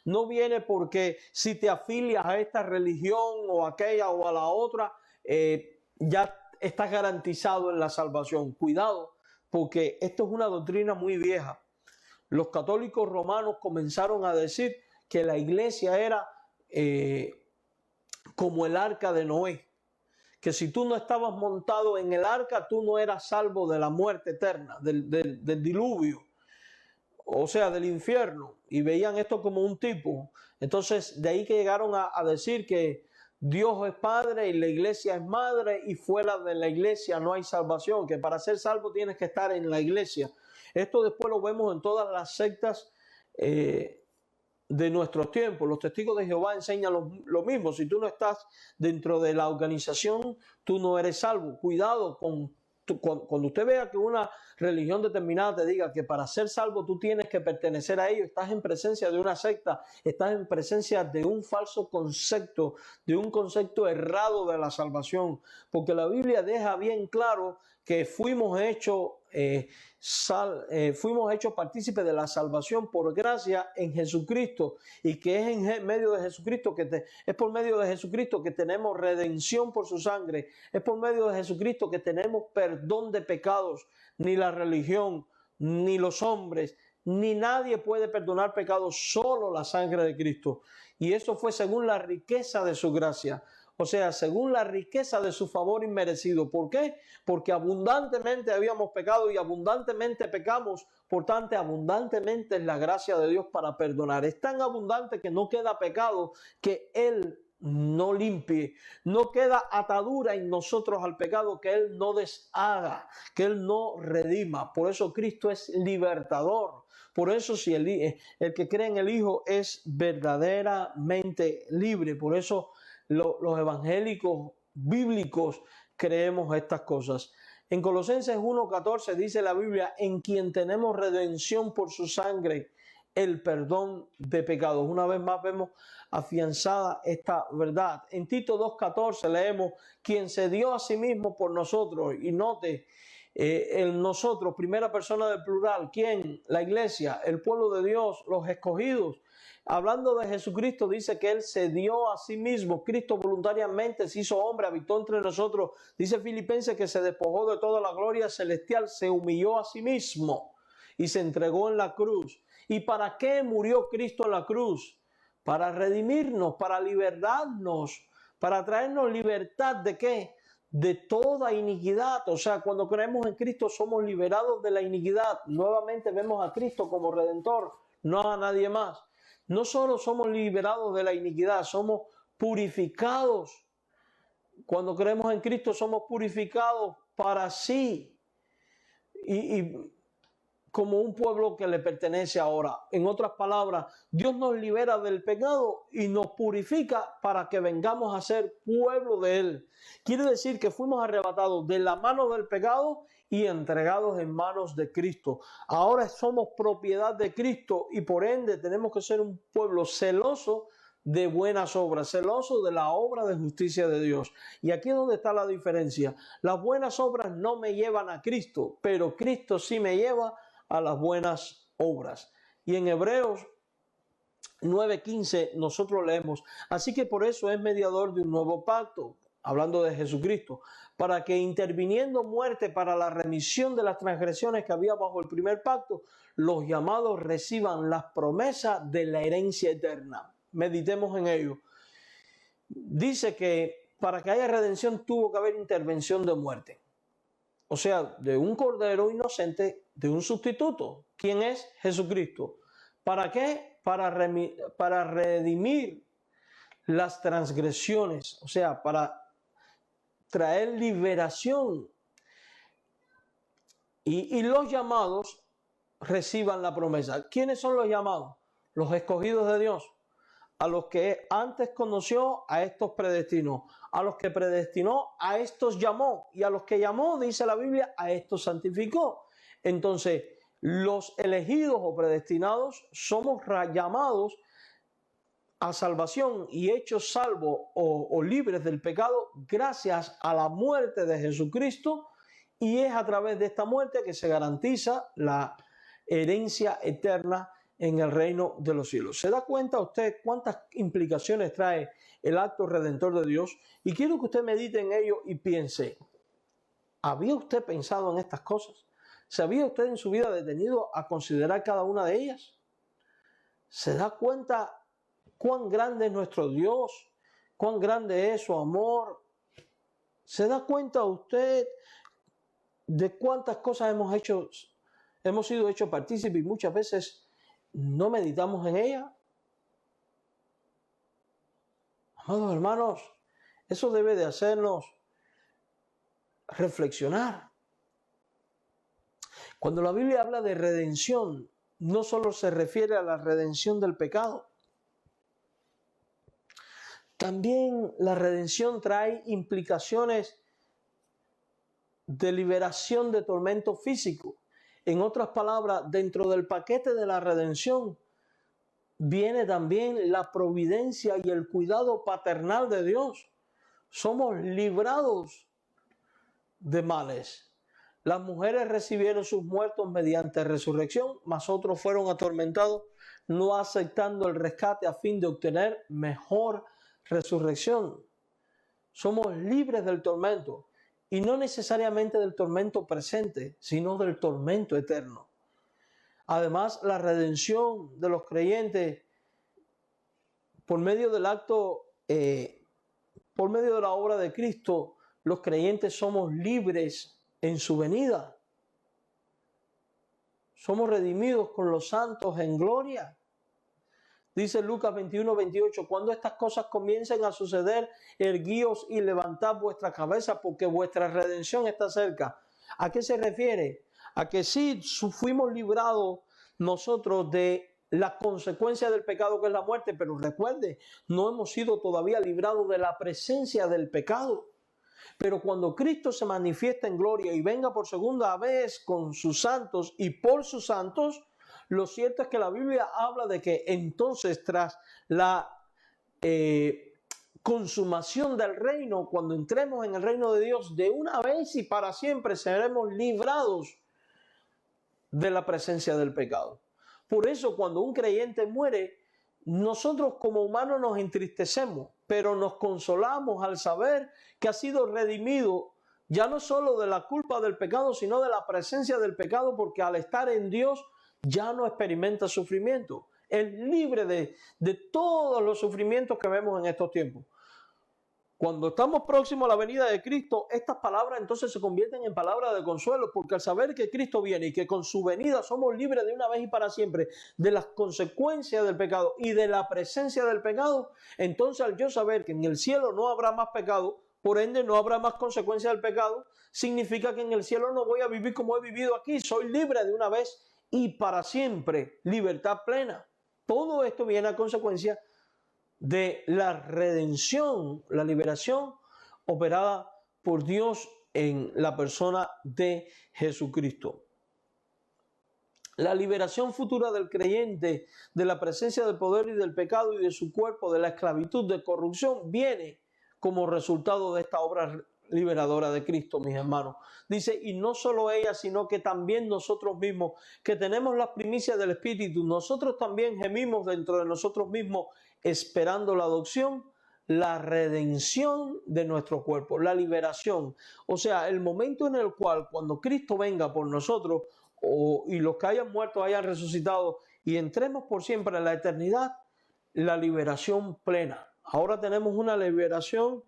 No viene porque si te afilias a esta religión o a aquella o a la otra, ya estás garantizado en la salvación. Cuidado, porque esto es una doctrina muy vieja. Los católicos romanos comenzaron a decir que la iglesia era como el arca de Noé, que si tú no estabas montado en el arca, tú no eras salvo de la muerte eterna, del diluvio, o sea, del infierno, y veían esto como un tipo. Entonces, de ahí que llegaron a decir que Dios es Padre y la iglesia es madre y fuera de la iglesia no hay salvación, que para ser salvo tienes que estar en la iglesia. Esto después lo vemos en todas las sectas de nuestros tiempos. Los testigos de Jehová enseñan lo mismo. Si tú no estás dentro de la organización, tú no eres salvo. Cuidado cuando usted vea que una religión determinada te diga que para ser salvo tú tienes que pertenecer a ello, estás en presencia de una secta, estás en presencia de un falso concepto, de un concepto errado de la salvación, porque la Biblia deja bien claro que fuimos hechos fuimos hechos partícipes de la salvación por gracia en Jesucristo, y que es en medio de Jesucristo es por medio de Jesucristo que tenemos redención por su sangre, es por medio de Jesucristo que tenemos perdón de pecados. Ni la religión, ni los hombres, ni nadie puede perdonar pecados, solo la sangre de Cristo. Y eso fue según la riqueza de su gracia. O sea, según la riqueza de su favor inmerecido. ¿Por qué? Porque abundantemente habíamos pecado y abundantemente pecamos. Por tanto, abundantemente es la gracia de Dios para perdonar. Es tan abundante que no queda pecado que Él no limpie. No queda atadura en nosotros al pecado que Él no deshaga, que Él no redima. Por eso Cristo es libertador. Por eso si el que cree en el Hijo es verdaderamente libre. Por eso los evangélicos bíblicos creemos estas cosas. En Colosenses 1:14 dice la Biblia: en quien tenemos redención por su sangre, el perdón de pecados. Una vez más vemos afianzada esta verdad. En Tito 2:14 leemos: quien se dio a sí mismo por nosotros. Y note el nosotros, primera persona del plural. ¿Quién? La iglesia, el pueblo de Dios, los escogidos. Hablando de Jesucristo, dice que Él se dio a sí mismo. Cristo voluntariamente se hizo hombre, habitó entre nosotros. Dice Filipenses que se despojó de toda la gloria celestial, se humilló a sí mismo y se entregó en la cruz. ¿Y para qué murió Cristo en la cruz? Para redimirnos, para liberarnos, para traernos libertad ¿de qué? De toda iniquidad. O sea, cuando creemos en Cristo somos liberados de la iniquidad. Nuevamente vemos a Cristo como Redentor, no a nadie más. No solo somos liberados de la iniquidad, somos purificados. Cuando creemos en Cristo somos purificados para sí y como un pueblo que le pertenece ahora. En otras palabras, Dios nos libera del pecado y nos purifica para que vengamos a ser pueblo de Él. Quiere decir que fuimos arrebatados de la mano del pecado y entregados en manos de Cristo. Ahora somos propiedad de Cristo y por ende tenemos que ser un pueblo celoso de buenas obras, celoso de la obra de justicia de Dios. Y aquí es donde está la diferencia. Las buenas obras no me llevan a Cristo, pero Cristo sí me lleva a las buenas obras. Y en Hebreos 9:15 nosotros leemos: así que por eso es mediador de un nuevo pacto, hablando de Jesucristo, para que interviniendo muerte para la remisión de las transgresiones que había bajo el primer pacto, los llamados reciban las promesas de la herencia eterna. Meditemos en ello. Dice que para que haya redención tuvo que haber intervención de muerte. O sea, de un cordero inocente, de un sustituto. ¿Quién es? Jesucristo. ¿Para qué? Para redimir las transgresiones. O sea, para traer liberación. Y los llamados reciban la promesa. ¿Quiénes son los llamados? Los escogidos de Dios. A los que antes conoció, a estos predestinó. A los que predestinó, a estos llamó. Y a los que llamó, dice la Biblia, a estos santificó. Entonces, los elegidos o predestinados somos llamados a salvación y hechos salvos o libres del pecado gracias a la muerte de Jesucristo. Y es a través de esta muerte que se garantiza la herencia eterna en el reino de los cielos. ¿Se da cuenta usted cuántas implicaciones trae el acto redentor de Dios? Y quiero que usted medite en ello y piense: ¿había usted pensado en estas cosas? ¿Se había usted en su vida detenido a considerar cada una de ellas? ¿Se da cuenta cuán grande es nuestro Dios? ¿Cuán grande es su amor? ¿Se da cuenta usted de cuántas cosas hemos sido hechos partícipes y muchas veces no meditamos en ella? Amados hermanos, eso debe de hacernos reflexionar. Cuando la Biblia habla de redención, no solo se refiere a la redención del pecado. También la redención trae implicaciones de liberación de tormento físico. En otras palabras, dentro del paquete de la redención viene también la providencia y el cuidado paternal de Dios. Somos librados de males. Las mujeres recibieron sus muertos mediante resurrección, mas otros fueron atormentados, no aceptando el rescate a fin de obtener mejor resurrección. Somos libres del tormento, y no necesariamente del tormento presente, sino del tormento eterno. Además, la redención de los creyentes por medio del acto, por medio de la obra de Cristo, los creyentes somos libres en su venida. Somos redimidos con los santos en gloria. Dice Lucas 21:28, cuando estas cosas comiencen a suceder, erguíos y levantad vuestra cabeza, porque vuestra redención está cerca. ¿A qué se refiere? A que sí fuimos librados nosotros de la consecuencia del pecado, que es la muerte, pero recuerde, no hemos sido todavía librados de la presencia del pecado. Pero cuando Cristo se manifiesta en gloria y venga por segunda vez con sus santos y por sus santos, lo cierto es que la Biblia habla de que entonces tras la consumación del reino, cuando entremos en el reino de Dios, de una vez y para siempre seremos librados de la presencia del pecado. Por eso cuando un creyente muere, nosotros como humanos nos entristecemos, pero nos consolamos al saber que ha sido redimido ya no solo de la culpa del pecado, sino de la presencia del pecado, porque al estar en Dios ya no experimenta sufrimiento. Es libre de todos los sufrimientos que vemos en estos tiempos. Cuando estamos próximos a la venida de Cristo, estas palabras entonces se convierten en palabras de consuelo, porque al saber que Cristo viene y que con su venida somos libres de una vez y para siempre de las consecuencias del pecado y de la presencia del pecado, entonces al yo saber que en el cielo no habrá más pecado, por ende no habrá más consecuencias del pecado, significa que en el cielo no voy a vivir como he vivido aquí, soy libre de una vez y para siempre, libertad plena. Todo esto viene a consecuencia de la redención, la liberación operada por Dios en la persona de Jesucristo. La liberación futura del creyente de la presencia del poder y del pecado y de su cuerpo, de la esclavitud, de corrupción, viene como resultado de esta obra liberadora de Cristo, mis hermanos. Dice, y no solo ella, sino que también nosotros mismos, que tenemos las primicias del Espíritu, nosotros también gemimos dentro de nosotros mismos, esperando la adopción, la redención de nuestro cuerpo, la liberación. O sea, el momento en el cual, cuando Cristo venga por nosotros, y los que hayan muerto hayan resucitado, y entremos por siempre en la eternidad, la liberación plena. Ahora tenemos una liberación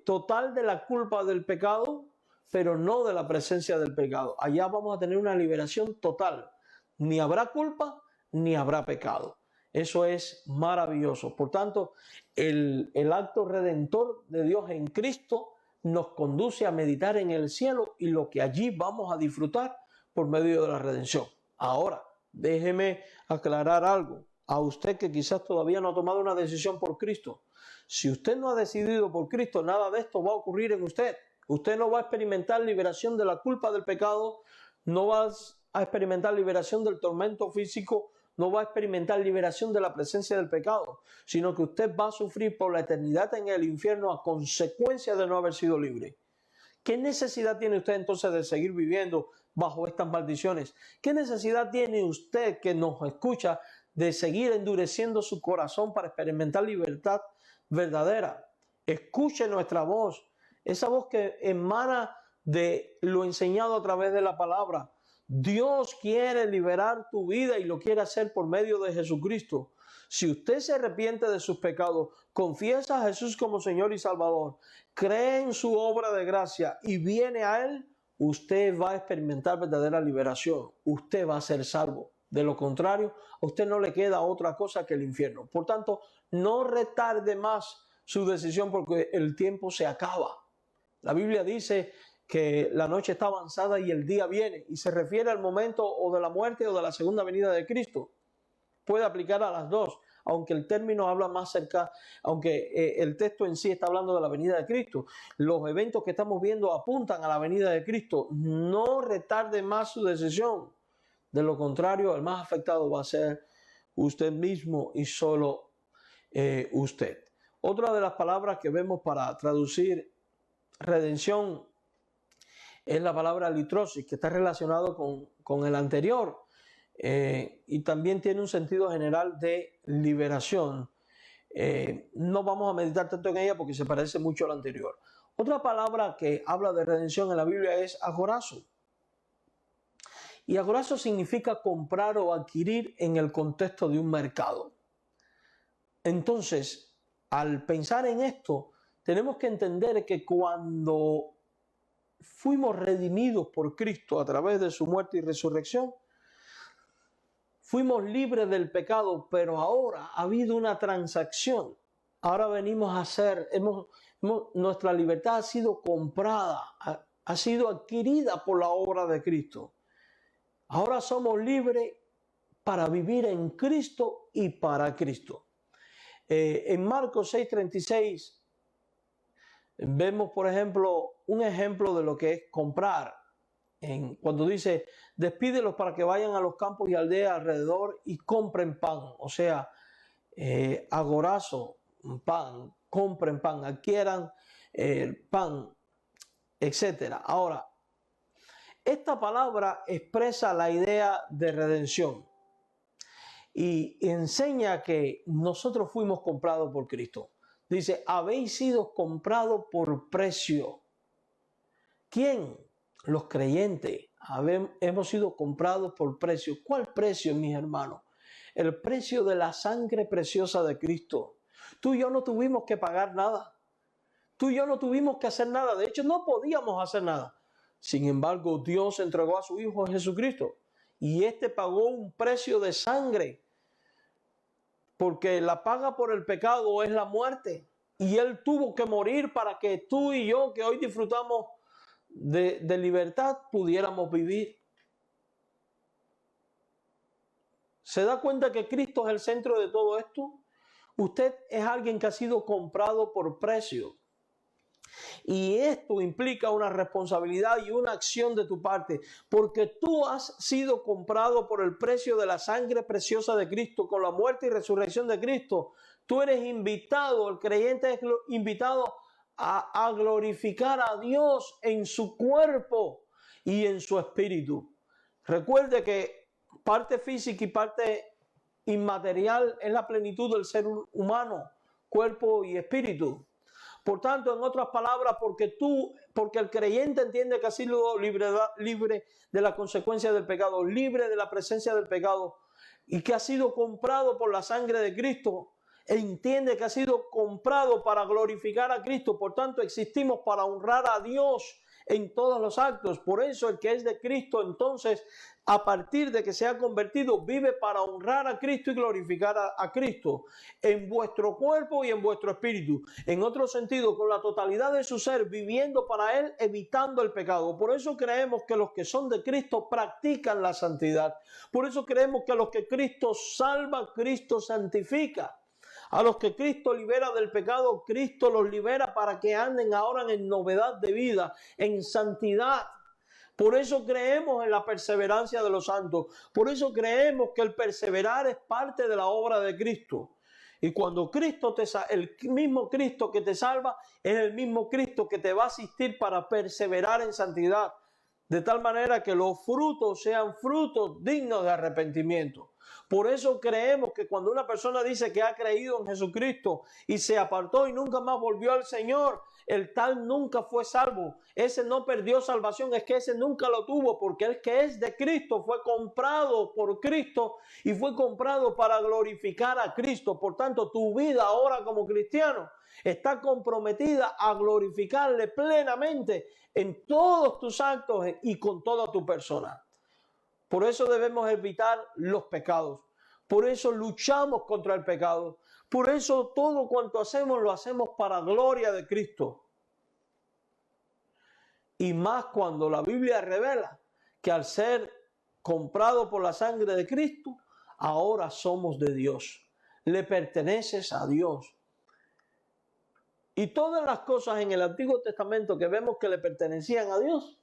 total de la culpa del pecado, pero no de la presencia del pecado. Allá vamos a tener una liberación total. Ni habrá culpa, ni habrá pecado. Eso es maravilloso. Por tanto, el acto redentor de Dios en Cristo nos conduce a meditar en el cielo y lo que allí vamos a disfrutar por medio de la redención. Ahora, déjeme aclarar algo. A usted que quizás todavía no ha tomado una decisión por Cristo. Si usted no ha decidido por Cristo, nada de esto va a ocurrir en usted. Usted no va a experimentar liberación de la culpa del pecado, no va a experimentar liberación del tormento físico, no va a experimentar liberación de la presencia del pecado, sino que usted va a sufrir por la eternidad en el infierno a consecuencia de no haber sido libre. ¿Qué necesidad tiene usted entonces de seguir viviendo bajo estas maldiciones? ¿Qué necesidad tiene usted que nos escucha de seguir endureciendo su corazón para experimentar libertad verdadera? Escuche nuestra voz, esa voz que emana de lo enseñado a través de la palabra. Dios quiere liberar tu vida y lo quiere hacer por medio de Jesucristo. Si usted se arrepiente de sus pecados, confiesa a Jesús como Señor y Salvador, cree en su obra de gracia y viene a Él, usted va a experimentar verdadera liberación. Usted va a ser salvo. De lo contrario, a usted no le queda otra cosa que el infierno. Por tanto, no retarde más su decisión porque el tiempo se acaba. La Biblia dice que la noche está avanzada y el día viene, y se refiere al momento o de la muerte o de la segunda venida de Cristo. Puede aplicar a las dos, aunque el término habla más cerca, aunque el texto en sí está hablando de la venida de Cristo. Los eventos que estamos viendo apuntan a la venida de Cristo. No retarde más su decisión. De lo contrario, el más afectado va a ser usted mismo y solo usted. Otra de las palabras que vemos para traducir redención es la palabra litrosis, que está relacionado con el anterior, y también tiene un sentido general de liberación. No vamos a meditar tanto en ella porque se parece mucho a la anterior. Otra palabra que habla de redención en la Biblia es agorazo. Y agorazo significa comprar o adquirir en el contexto de un mercado. Entonces, al pensar en esto, tenemos que entender que cuando fuimos redimidos por Cristo a través de su muerte y resurrección, fuimos libres del pecado, pero ahora ha habido una transacción. Ahora venimos a ser, nuestra libertad ha sido comprada, ha sido adquirida por la obra de Cristo. Ahora somos libres para vivir en Cristo y para Cristo. En Marcos 6:36 vemos, por ejemplo, un ejemplo de lo que es comprar. Cuando dice, despídelos para que vayan a los campos y aldeas alrededor y compren pan. O sea, agorazo, pan, compren pan, adquieran pan, etc. Ahora, esta palabra expresa la idea de redención y enseña que nosotros fuimos comprados por Cristo. Dice, habéis sido comprados por precio. ¿Quién? Los creyentes. Hemos sido comprados por precio. ¿Cuál precio, mis hermanos? El precio de la sangre preciosa de Cristo. Tú y yo no tuvimos que pagar nada. Tú y yo no tuvimos que hacer nada. De hecho, no podíamos hacer nada. Sin embargo, Dios entregó a su Hijo Jesucristo y éste pagó un precio de sangre, porque la paga por el pecado es la muerte, y Él tuvo que morir para que tú y yo, que hoy disfrutamos de libertad, pudiéramos vivir. ¿Se da cuenta que Cristo es el centro de todo esto? Usted es alguien que ha sido comprado por precio. Y esto implica una responsabilidad y una acción de tu parte, porque tú has sido comprado por el precio de la sangre preciosa de Cristo, con la muerte y resurrección de Cristo. Tú eres invitado, el creyente es invitado a glorificar a Dios en su cuerpo y en su espíritu. Recuerde que parte física y parte inmaterial es la plenitud del ser humano, cuerpo y espíritu. Por tanto, en otras palabras, porque el creyente entiende que ha sido libre de la consecuencia del pecado, libre de la presencia del pecado, y que ha sido comprado por la sangre de Cristo, entiende que ha sido comprado para glorificar a Cristo. Por tanto, existimos para honrar a Dios en todos los actos. Por eso el que es de Cristo, entonces, a partir de que se ha convertido, vive para honrar a Cristo y glorificar a Cristo en vuestro cuerpo y en vuestro espíritu. En otro sentido, con la totalidad de su ser, viviendo para Él, evitando el pecado. Por eso creemos que los que son de Cristo practican la santidad. Por eso creemos que a los que Cristo salva, Cristo santifica. A los que Cristo libera del pecado, Cristo los libera para que anden ahora en novedad de vida, en santidad. Por eso creemos en la perseverancia de los santos. Por eso creemos que el perseverar es parte de la obra de Cristo. Y cuando Cristo el mismo Cristo que te salva es el mismo Cristo que te va a asistir para perseverar en santidad. De tal manera que los frutos sean frutos dignos de arrepentimiento. Por eso creemos que cuando una persona dice que ha creído en Jesucristo y se apartó y nunca más volvió al Señor, el tal nunca fue salvo. Ese no perdió salvación, es que ese nunca lo tuvo, porque el que es de Cristo fue comprado por Cristo y fue comprado para glorificar a Cristo. Por tanto, tu vida ahora como cristiano está comprometida a glorificarle plenamente en todos tus actos y con toda tu persona. Por eso debemos evitar los pecados. Por eso luchamos contra el pecado. Por eso todo cuanto hacemos lo hacemos para gloria de Cristo. Y más cuando la Biblia revela que al ser comprado por la sangre de Cristo, ahora somos de Dios. Le perteneces a Dios. Y todas las cosas en el Antiguo Testamento que vemos que le pertenecían a Dios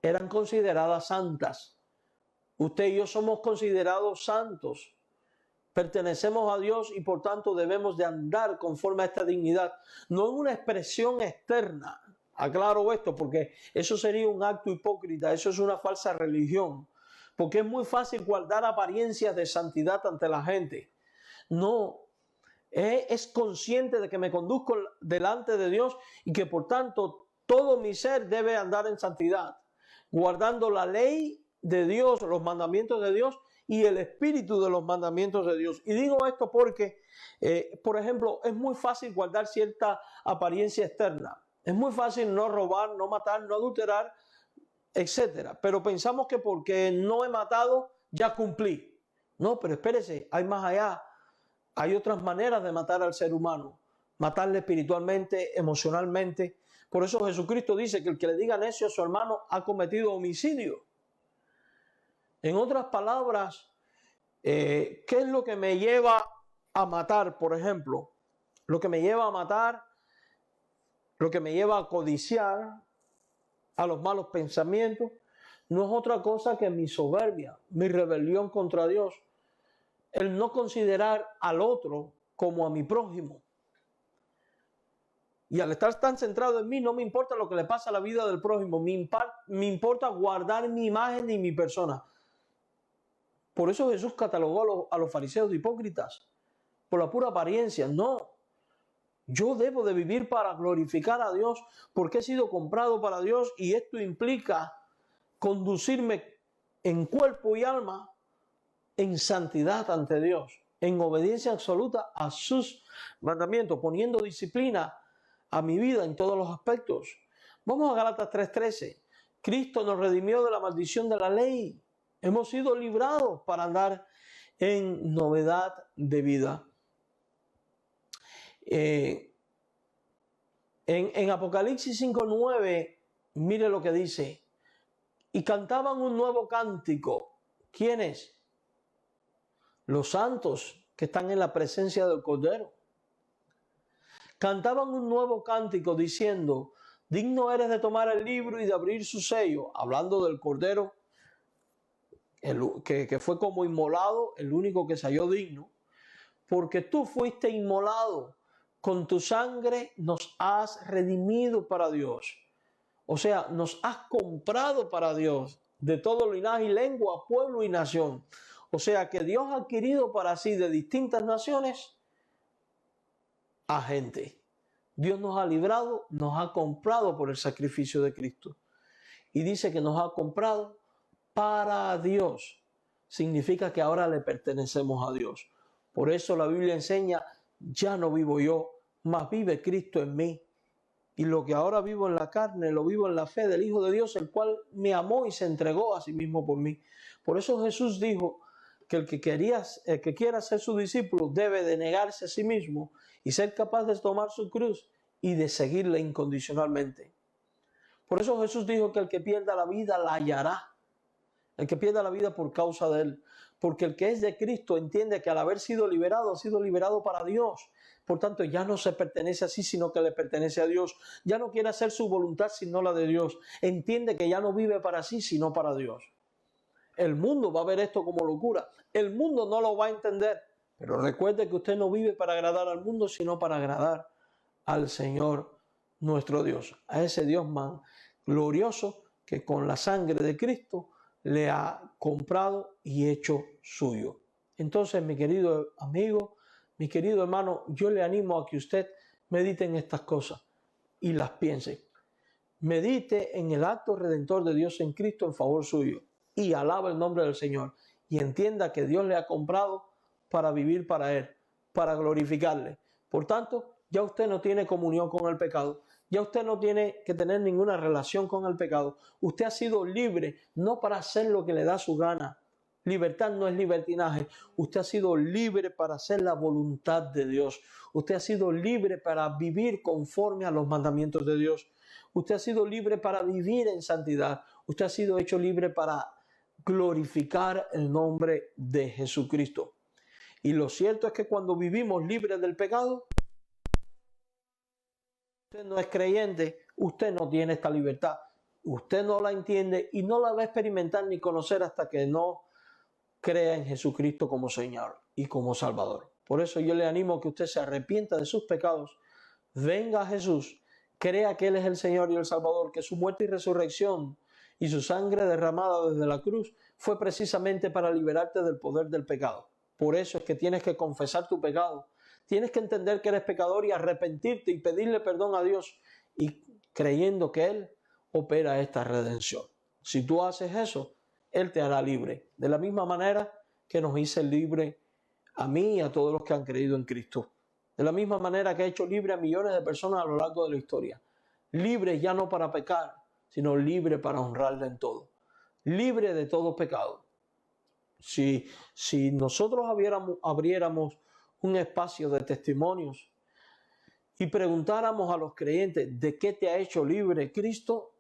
eran consideradas santas. Usted y yo somos considerados santos. Pertenecemos a Dios y por tanto debemos de andar conforme a esta dignidad. No en una expresión externa, Aclaro esto porque eso sería un acto hipócrita, eso es una falsa religión, porque es muy fácil guardar apariencias de santidad ante la gente. No, es consciente de que me conduzco delante de Dios y que por tanto todo mi ser debe andar en santidad, guardando la ley de Dios, los mandamientos de Dios y el espíritu de los mandamientos de Dios. Y digo esto porque, por ejemplo, es muy fácil guardar cierta apariencia externa. Es muy fácil no robar, no matar, no adulterar, etcétera. Pero pensamos que porque no he matado, ya cumplí. No, pero espérese, hay más allá. Hay otras maneras de matar al ser humano. Matarle espiritualmente, emocionalmente. Por eso Jesucristo dice que el que le diga necio a su hermano ha cometido homicidio. En otras palabras, ¿qué es lo que me lleva a matar, por ejemplo? Lo que me lleva a matar, lo que me lleva a codiciar, a los malos pensamientos, no es otra cosa que mi soberbia, mi rebelión contra Dios, el no considerar al otro como a mi prójimo. Y al estar tan centrado en mí, no me importa lo que le pasa a la vida del prójimo, me importa guardar mi imagen y mi persona. Por eso Jesús catalogó a los fariseos de hipócritas, por la pura apariencia. No, yo debo de vivir para glorificar a Dios, porque he sido comprado para Dios y esto implica conducirme en cuerpo y alma en santidad ante Dios, en obediencia absoluta a sus mandamientos, poniendo disciplina a mi vida en todos los aspectos. Vamos a Gálatas 3:13. Cristo nos redimió de la maldición de la ley. Hemos sido librados para andar en novedad de vida. En Apocalipsis 5:9, mire lo que dice. Y cantaban un nuevo cántico. ¿Quiénes? Los santos que están en la presencia del Cordero. Cantaban un nuevo cántico diciendo, digno eres de tomar el libro y de abrir su sello, hablando del Cordero, que fue como inmolado, el único que se halló digno, porque tú fuiste inmolado, con tu sangre nos has redimido para Dios. O sea, nos has comprado para Dios, de todo linaje y lengua, pueblo y nación. O sea que Dios ha adquirido para sí de distintas naciones a gente. Dios nos ha librado, nos ha comprado por el sacrificio de Cristo. Y dice que nos ha comprado para Dios. Significa que ahora le pertenecemos a Dios. Por eso la Biblia enseña, ya no vivo yo, mas vive Cristo en mí. Y lo que ahora vivo en la carne, lo vivo en la fe del Hijo de Dios, el cual me amó y se entregó a sí mismo por mí. Por eso Jesús dijo que el que quiera ser su discípulo debe de negarse a sí mismo y ser capaz de tomar su cruz y de seguirle incondicionalmente. Por eso Jesús dijo que el que pierda la vida la hallará. El que pierda la vida por causa de él. Porque el que es de Cristo entiende que al haber sido liberado, ha sido liberado para Dios. Por tanto, ya no se pertenece a sí, sino que le pertenece a Dios. Ya no quiere hacer su voluntad, sino la de Dios. Entiende que ya no vive para sí, sino para Dios. El mundo va a ver esto como locura. El mundo no lo va a entender. Pero recuerde que usted no vive para agradar al mundo, sino para agradar al Señor nuestro Dios. A ese Dios glorioso que con la sangre de Cristo le ha comprado y hecho suyo. Entonces, mi querido amigo, mi querido hermano, yo le animo a que usted medite en estas cosas y las piense. Medite en el acto redentor de Dios en Cristo en favor suyo y alaba el nombre del Señor y entienda que Dios le ha comprado para vivir para Él, para glorificarle. Por tanto, ya usted no tiene comunión con el pecado. Ya usted no tiene que tener ninguna relación con el pecado. Usted ha sido libre, no para hacer lo que le da su gana. Libertad no es libertinaje. Usted ha sido libre para hacer la voluntad de Dios. Usted ha sido libre para vivir conforme a los mandamientos de Dios. Usted ha sido libre para vivir en santidad. Usted ha sido hecho libre para glorificar el nombre de Jesucristo. Y lo cierto es que cuando vivimos libres del pecado, usted no es creyente, usted no tiene esta libertad, usted no la entiende y no la va a experimentar ni conocer hasta que no crea en Jesucristo como Señor y como Salvador. Por eso yo le animo a que usted se arrepienta de sus pecados, venga a Jesús, crea que Él es el Señor y el Salvador, que su muerte y resurrección y su sangre derramada desde la cruz fue precisamente para liberarte del poder del pecado. Por eso es que tienes que confesar tu pecado. Tienes que entender que eres pecador y arrepentirte y pedirle perdón a Dios y creyendo que Él opera esta redención. Si tú haces eso, Él te hará libre. De la misma manera que nos hizo libre a mí y a todos los que han creído en Cristo. De la misma manera que ha hecho libre a millones de personas a lo largo de la historia. Libre ya no para pecar, sino libre para honrarle en todo. Libre de todo pecado. Si nosotros abriéramos un espacio de testimonios y preguntáramos a los creyentes de qué te ha hecho libre Cristo,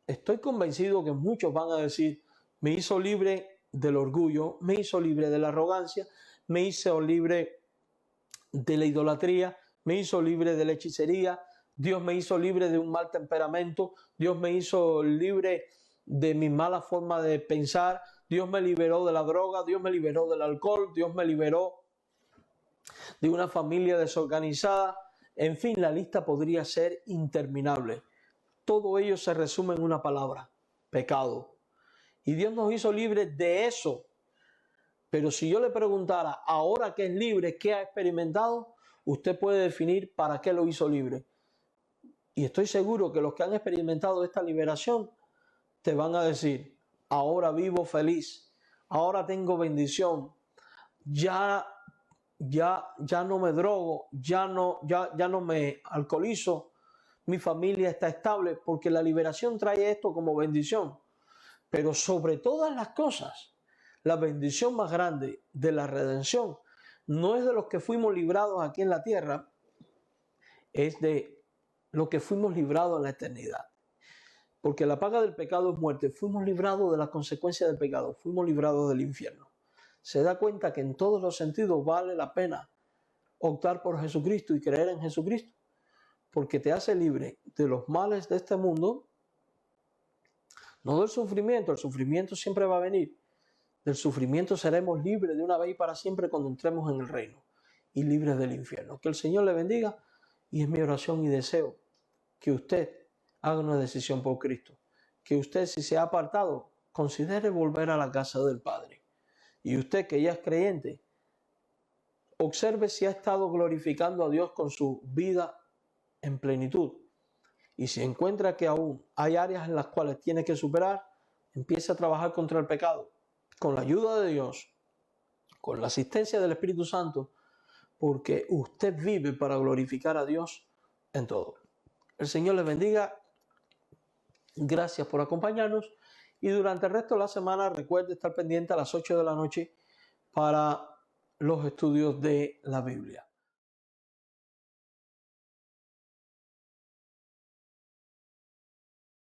estoy convencido que muchos van a decir, me hizo libre del orgullo, me hizo libre de la arrogancia, me hizo libre de la idolatría, me hizo libre de la hechicería, Dios me hizo libre de un mal temperamento, Dios me hizo libre de mi mala forma de pensar, Dios me liberó de la droga, Dios me liberó del alcohol, Dios me liberó de una familia desorganizada. En fin, la lista podría ser interminable. Todo ello se resume en una palabra: pecado. Y Dios nos hizo libres de eso. Pero si yo le preguntara, ahora que es libre, ¿qué ha experimentado? Usted puede definir para qué lo hizo libre. Y estoy seguro que los que han experimentado esta liberación te van a decir, ahora vivo feliz, ahora tengo bendición, ya no me drogo, ya no me alcoholizo, mi familia está estable, porque la liberación trae esto como bendición. Pero sobre todas las cosas, la bendición más grande de la redención no es de los que fuimos librados aquí en la tierra, es de lo que fuimos librados en la eternidad. Porque la paga del pecado es muerte. Fuimos librados de las consecuencias del pecado, fuimos librados del infierno. Se da cuenta que en todos los sentidos vale la pena optar por Jesucristo y creer en Jesucristo, porque te hace libre de los males de este mundo, no del sufrimiento. El sufrimiento siempre va a venir. Del sufrimiento seremos libres de una vez y para siempre cuando entremos en el reino y libres del infierno. Que el Señor le bendiga, y es mi oración y deseo que usted haga una decisión por Cristo. Que usted, si se ha apartado, considere volver a la casa del Padre. Y usted que ya es creyente, observe si ha estado glorificando a Dios con su vida en plenitud. Y si encuentra que aún hay áreas en las cuales tiene que superar, empiece a trabajar contra el pecado. Con la ayuda de Dios, con la asistencia del Espíritu Santo, porque usted vive para glorificar a Dios en todo. El Señor les bendiga. Gracias por acompañarnos. Y durante el resto de la semana recuerde estar pendiente a las 8 de la noche para los estudios de la Biblia.